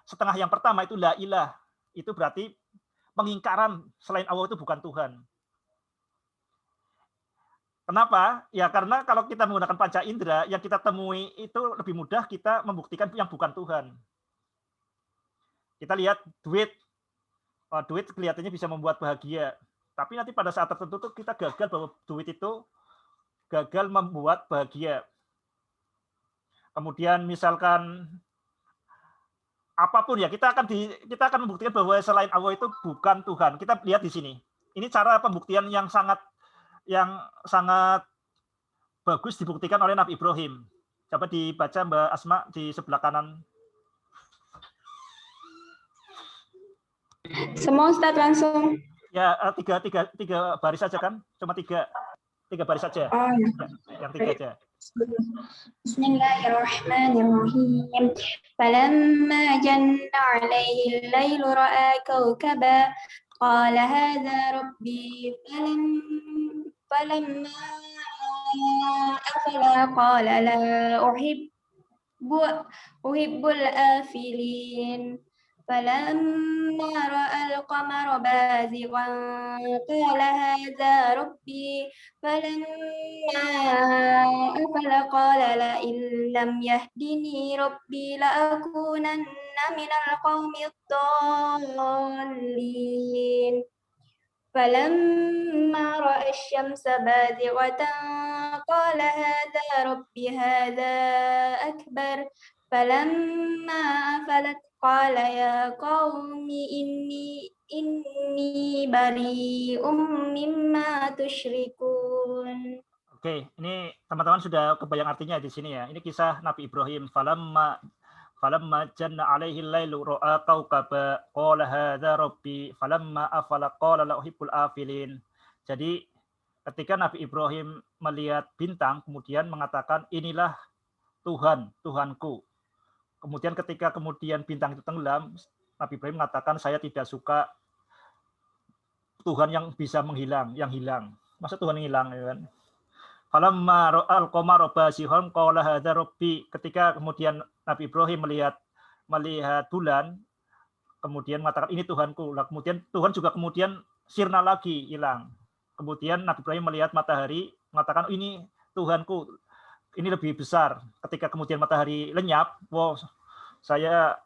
setengah yang pertama itu la ilah. Itu berarti pengingkaran selain Allah itu bukan Tuhan. Kenapa? Ya karena kalau kita menggunakan panca indera, yang kita temui itu lebih mudah kita membuktikan yang bukan Tuhan. Kita lihat duit. Duit kelihatannya bisa membuat bahagia. Tapi nanti pada saat tertentu tuh kita gagal bahwa duit itu gagal membuat bahagia. Kemudian misalkan apapun ya, kita akan membuktikan bahwa selain Allah itu bukan Tuhan. Kita lihat di sini. Ini cara pembuktian yang sangat bagus dibuktikan oleh Nabi Ibrahim. Coba dibaca Mbak Asma di sebelah kanan. Semua Ustaz langsung. Ya, tiga baris saja kan? Cuma tiga baris saja. Oh, ya. Yang tiga aja. Bismillahirrahmanirrahim. Falamma janna 'alaihi al-lailu ra'a kawkaba qala hadza rabbi falamma afala qala la uhibbul afilin. فلما رأى القمر بازغا قال هذا ربي فلما أفل قال لئن لم يهدني ربي لأكونن من القوم الضالين فلما رأى الشمس بازغة قال هذا ربي هذا أكبر فلما أفلت قال يا قوم inni bari'um mimma tusyrikun. Oke, ini teman-teman sudah kebayang artinya di sini ya. Ini kisah Nabi Ibrahim. Falamma janna 'alaihi al-lailu ra'a kawkaba qala hadza rabbi falamma afala qala la uhibbul afilin. Jadi ketika Nabi Ibrahim melihat bintang kemudian mengatakan inilah Tuhanku. Kemudian ketika bintang itu tenggelam, Nabi Ibrahim mengatakan saya tidak suka Tuhan yang bisa menghilang, yang hilang. Masa Tuhan yang hilang, ya kan? Falamma ra'al qamara bazighan qala hadza rabbi. Ketika kemudian Nabi Ibrahim melihat bulan, kemudian mengatakan ini Tuhanku. Lah kemudian Tuhan juga kemudian sirna lagi, hilang. Kemudian Nabi Ibrahim melihat matahari, mengatakan ini Tuhanku. Ini lebih besar. Ketika kemudian matahari lenyap, wow, saya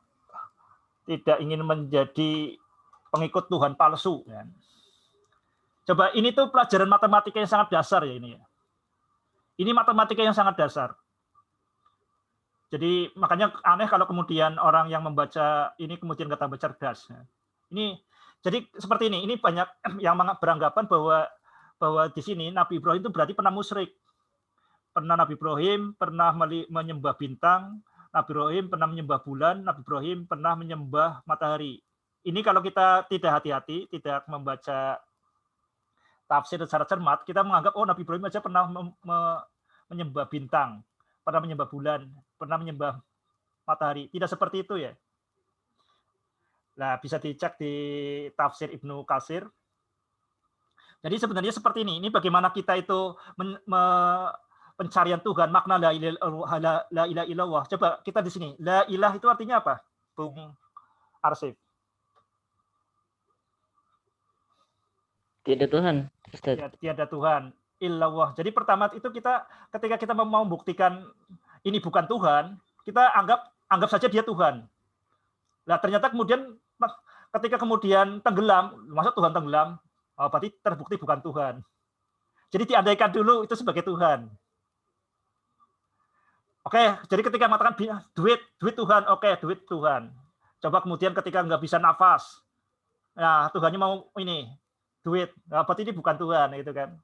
tidak ingin menjadi pengikut Tuhan palsu. Ya. Coba ini tuh pelajaran matematika yang sangat dasar ya ini. Ini matematika yang sangat dasar. Jadi makanya aneh kalau kemudian orang yang membaca ini kemudian kata baca cerdas. Ya. Ini jadi seperti ini. Ini banyak yang beranggapan bahwa di sini Nabi Ibrahim itu berarti pernah musyrik. Nabi Ibrahim pernah menyembah bintang, Nabi Ibrahim pernah menyembah bulan, Nabi Ibrahim pernah menyembah matahari. Ini kalau kita tidak hati-hati, tidak membaca tafsir secara cermat, kita menganggap oh Nabi Ibrahim aja pernah menyembah bintang, pernah menyembah bulan, pernah menyembah matahari. Tidak seperti itu ya. Nah, bisa dicek di tafsir Ibnu Katsir. Jadi sebenarnya seperti ini. Ini bagaimana kita itu pencarian Tuhan, makna la ilaha illallah. Coba kita di sini. La ilah itu artinya apa? Bung Arsif. Tidak Tuhan. Tiada Tuhan. Illallah. Jadi pertama itu ketika kita mau membuktikan ini bukan Tuhan, kita anggap saja dia Tuhan. Nah, ternyata kemudian ketika kemudian tenggelam, masa Tuhan tenggelam, berarti terbukti bukan Tuhan. Jadi diandaikan dulu itu sebagai Tuhan. Oke, jadi ketika mengatakan duit Tuhan, oke, duit Tuhan. Coba kemudian ketika nggak bisa nafas, nah Tuhannya mau ini duit, nah, berarti ini bukan Tuhan, gitu kan?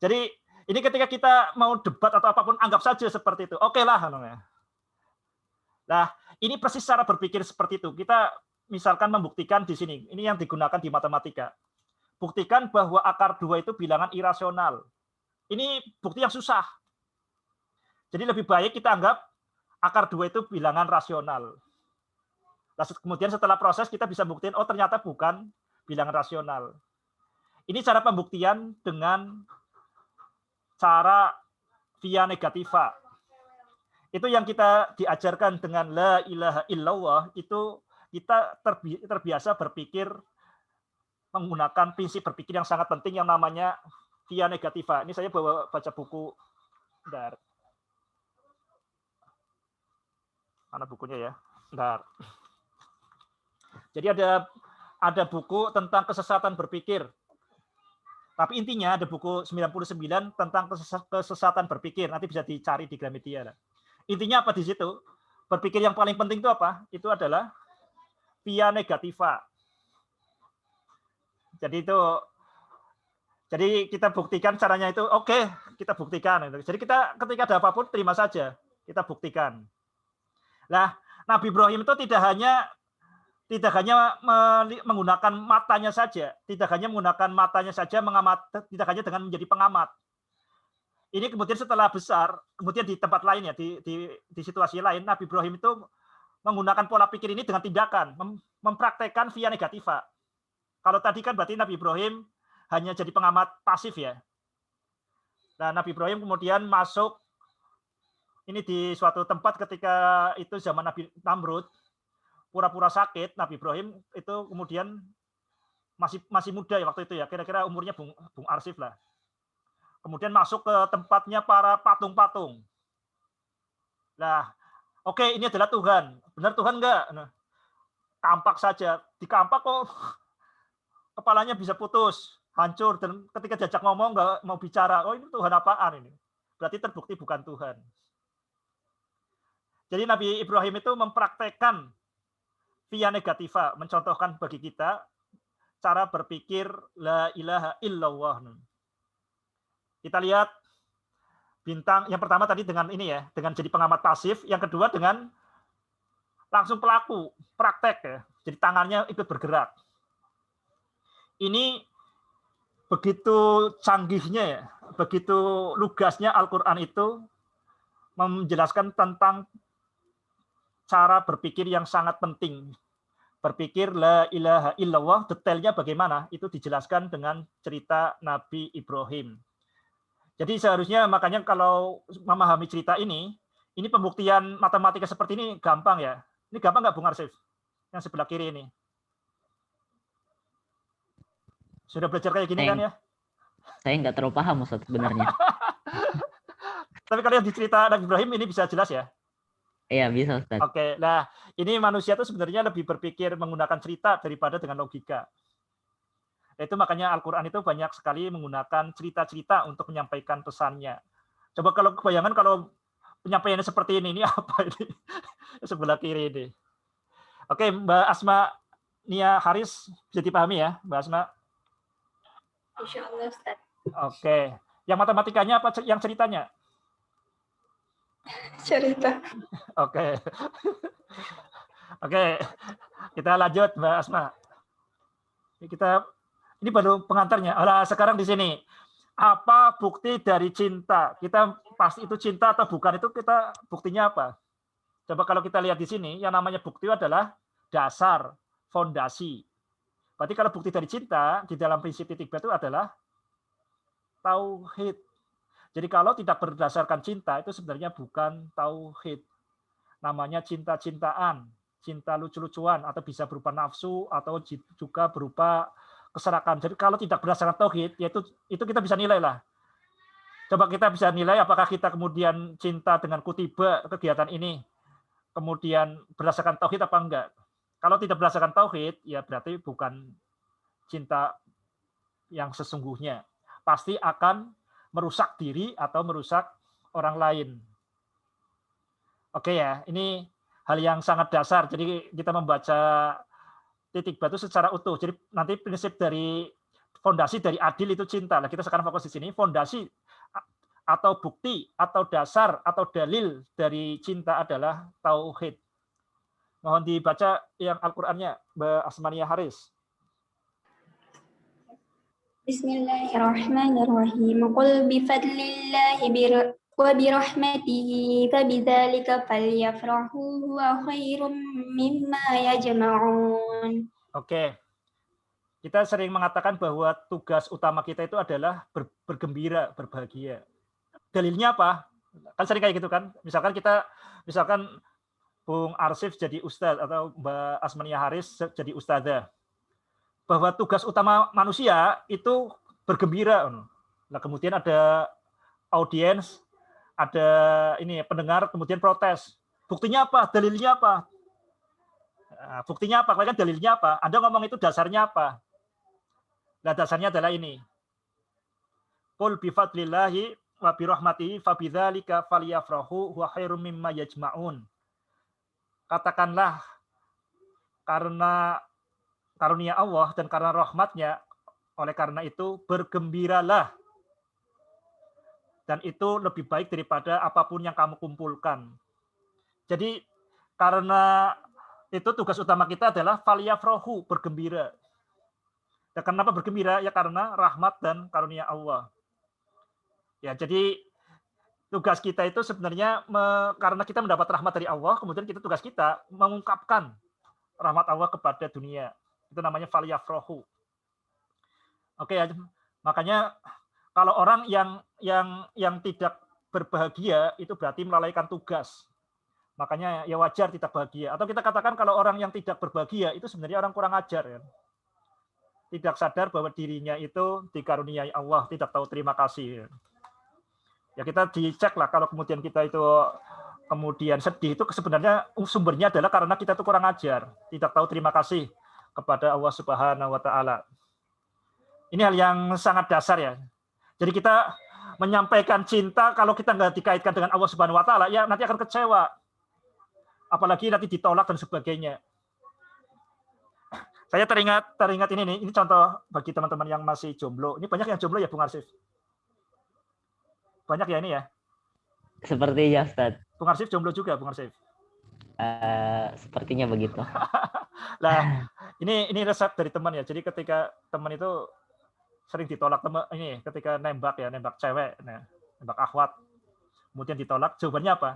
Jadi ini ketika kita mau debat atau apapun, anggap saja seperti itu. Oke lah, nah ini persis cara berpikir seperti itu. Kita misalkan membuktikan di sini, ini yang digunakan di matematika. Buktikan bahwa akar 2 itu bilangan irasional. Ini bukti yang susah. Jadi lebih baik kita anggap akar 2 itu bilangan rasional. Lalu kemudian setelah proses kita bisa buktiin, oh ternyata bukan bilangan rasional. Ini cara pembuktian dengan cara via negativa. Itu yang kita diajarkan dengan la ilaha illallah, itu kita terbiasa berpikir menggunakan prinsip berpikir yang sangat penting yang namanya via negativa. Ini saya baca buku. Bentar. Mana bukunya ya? Bentar. Jadi ada buku tentang kesesatan berpikir. Tapi intinya ada buku 99 tentang kesesatan berpikir. Nanti bisa dicari di Gramedia. Intinya apa di situ? Berpikir yang paling penting itu apa? Itu adalah via negativa. Jadi kita buktikan caranya itu, oke, kita buktikan. Jadi kita ketika ada apapun terima saja, kita buktikan. Nah, Nabi Ibrahim itu tidak hanya menggunakan matanya saja, tidak hanya dengan menjadi pengamat. Ini kemudian setelah besar, kemudian di tempat lain ya, di situasi lain, Nabi Ibrahim itu menggunakan pola pikir ini dengan tindakan, mempraktekkan via negativa. Kalau tadi kan berarti Nabi Ibrahim hanya jadi pengamat pasif ya. Nah, Nabi Ibrahim kemudian masuk ini di suatu tempat ketika itu zaman Nabi Namrud, pura-pura sakit. Nabi Ibrahim itu kemudian masih muda ya waktu itu ya, kira-kira umurnya Bung Arsif lah. Kemudian masuk ke tempatnya para patung-patung. Nah, oke, ini adalah Tuhan. Benar Tuhan enggak? Nah, kampak saja. Di kampak kok kepalanya bisa putus, hancur, dan ketika diajak ngomong nggak mau bicara. Oh, ini Tuhan apaan ini? Berarti terbukti bukan Tuhan. Jadi Nabi Ibrahim itu mempraktekkan via negativa, mencontohkan bagi kita cara berpikir la ilaha illallah. Kita lihat bintang yang pertama tadi dengan ini ya, dengan jadi pengamat pasif, yang kedua dengan langsung pelaku, praktek ya. Jadi tangannya ikut bergerak. Ini begitu canggihnya ya, begitu lugasnya Al-Qur'an itu menjelaskan tentang cara berpikir yang sangat penting. Berpikir la ilaha illallah, detailnya bagaimana itu dijelaskan dengan cerita Nabi Ibrahim. Jadi seharusnya makanya kalau memahami cerita ini pembuktian matematika seperti ini gampang ya. Ini gampang nggak Bung Arsif? Yang sebelah kiri ini. Sudah belajar kayak gini kan ya? Saya nggak terlalu paham Ustaz sebenarnya. Tapi kalau yang di cerita Nabi Ibrahim ini bisa jelas ya? Iya, bisa Ustaz. Oke, nah ini manusia itu sebenarnya lebih berpikir menggunakan cerita daripada dengan logika. Itu makanya Al-Quran itu banyak sekali menggunakan cerita-cerita untuk menyampaikan pesannya. Coba kalau kebayangan kalau penyampaiannya seperti ini apa ini? Sebelah kiri ini. Oke, Mbak Asma Nia Haris, bisa dipahami ya, Mbak Asma? Insya Allah, Ustaz. Oke, yang matematikanya apa yang ceritanya? Cerita. Oke. Oke, kita lanjut Mbak Asma. Ini baru pengantarnya. Sekarang di sini, apa bukti dari cinta? Kita pasti itu cinta atau bukan itu kita buktinya apa? Coba kalau kita lihat di sini, yang namanya bukti adalah dasar, fondasi. Berarti kalau bukti dari cinta di dalam prinsip titik batu adalah tauhid. Jadi kalau tidak berdasarkan cinta itu sebenarnya bukan tauhid. Namanya cinta-cintaan, cinta lucu-lucuan, atau bisa berupa nafsu atau juga berupa keserakan. Jadi kalau tidak berdasarkan tauhid, yaitu itu kita bisa nilai lah. Coba kita bisa nilai apakah kita kemudian cinta dengan kutiba kegiatan ini, kemudian berdasarkan tauhid apa enggak. Kalau tidak berdasarkan tauhid, ya berarti bukan cinta yang sesungguhnya. Pasti akan merusak diri atau merusak orang lain. Oke ya, ini hal yang sangat dasar. Jadi kita membaca titik batu secara utuh. Jadi nanti prinsip dari fondasi dari adil itu cinta. Nah, kita sekarang fokus di sini. Fondasi atau bukti atau dasar atau dalil dari cinta adalah tauhid. Mohon dibaca yang Al-Qur'annya, Mbak Asmania Haris. Bismillahirrahmanirrahim. Qul bifadlillahi wa birahmatihi fabidzalika falyafrahu huwa khairum mimma yajma'un. Oke. Kita sering mengatakan bahwa tugas utama kita itu adalah bergembira, berbahagia. Dalilnya apa? Kan sering kayak gitu kan? Misalkan Bung Arsif jadi ustadz atau Mbak Asmania Haris jadi ustadzah. Bahwa tugas utama manusia itu bergembira. Nah, kemudian ada audiens, ada pendengar, kemudian protes. Buktinya apa? Dalilnya apa? Nah, buktinya apa? Kan dalilnya apa? Anda ngomong itu dasarnya apa? Nah, dasarnya adalah ini. Qul bi fadlillahi wa bi rahmatihi fabidzalika falyafrahu huwa khairum mimma yajma'un. Katakanlah karena karunia Allah dan karena rahmatnya, oleh karena itu bergembiralah. Dan itu lebih baik daripada apapun yang kamu kumpulkan. Jadi karena itu tugas utama kita adalah falyafrahu, bergembira. Ya, kenapa bergembira? Ya karena rahmat dan karunia Allah. Ya, jadi tugas kita itu sebenarnya karena kita mendapat rahmat dari Allah, kemudian tugas kita mengungkapkan rahmat Allah kepada dunia. Itu namanya falyafrahu. Oke, ya, makanya kalau orang yang tidak berbahagia itu berarti melalaikan tugas. Makanya ya wajar tidak bahagia. Atau kita katakan kalau orang yang tidak berbahagia itu sebenarnya orang kurang ajar, ya. Tidak sadar bahwa dirinya itu dikaruniai Allah, tidak tahu terima kasih. Ya kita dicek lah kalau kemudian kita itu kemudian sedih, itu sebenarnya sumbernya adalah karena kita itu kurang ajar, tidak tahu terima kasih kepada Allah Subhanahu wa taala. Ini hal yang sangat dasar ya. Jadi kita menyampaikan cinta kalau kita nggak dikaitkan dengan Allah Subhanahu wa taala, ya nanti akan kecewa. Apalagi nanti ditolak dan sebagainya. Saya teringat ini contoh bagi teman-teman yang masih jomblo. Ini banyak yang jomblo ya, Bung Arsif? Banyak ya ini ya? Sepertinya, Ustaz. Bung Arsif jomblo juga, Bung Arsif? Sepertinya begitu. Nah, ini resep dari teman ya. Jadi ketika teman itu sering ditolak teman ini, ketika nembak cewek, nembak akhwat, kemudian ditolak, jawabannya apa?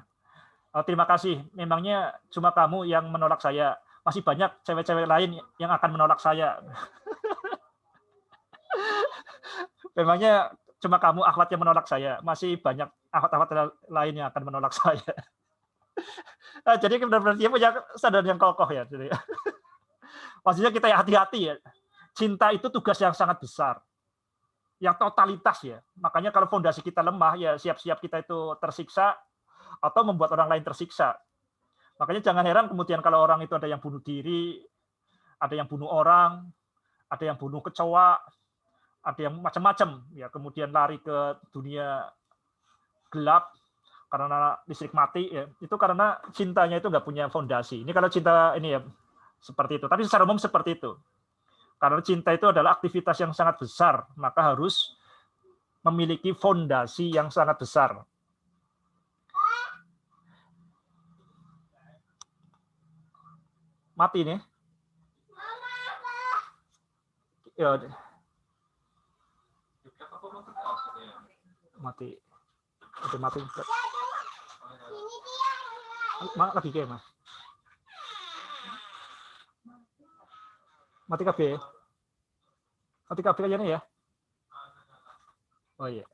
Oh, terima kasih. Memangnya cuma kamu yang menolak saya. Masih banyak cewek-cewek lain yang akan menolak saya. Memangnya cuma kamu akhwat yang menolak saya. Masih banyak akhwat-akhwat lain yang akan menolak saya. Nah, jadi benar-benar dia punya sadar yang kokoh ya. Jadi, maksudnya kita ya hati-hati ya. Cinta itu tugas yang sangat besar. Yang totalitas ya. Makanya kalau fondasi kita lemah ya siap-siap kita itu tersiksa atau membuat orang lain tersiksa. Makanya jangan heran kemudian kalau orang itu ada yang bunuh diri, ada yang bunuh orang, ada yang bunuh kecoa, ada yang macam-macam, ya kemudian lari ke dunia gelap karena listrik mati, ya itu karena cintanya itu nggak punya fondasi. Ini kalau cinta ini ya seperti itu. Tapi secara umum seperti itu. Karena cinta itu adalah aktivitas yang sangat besar, maka harus memiliki fondasi yang sangat besar. Mati nih. Ya. Mati. Udah mati. Lagi kayak Mas. Mati KB. Mati KB aja nih ya. Oh iya.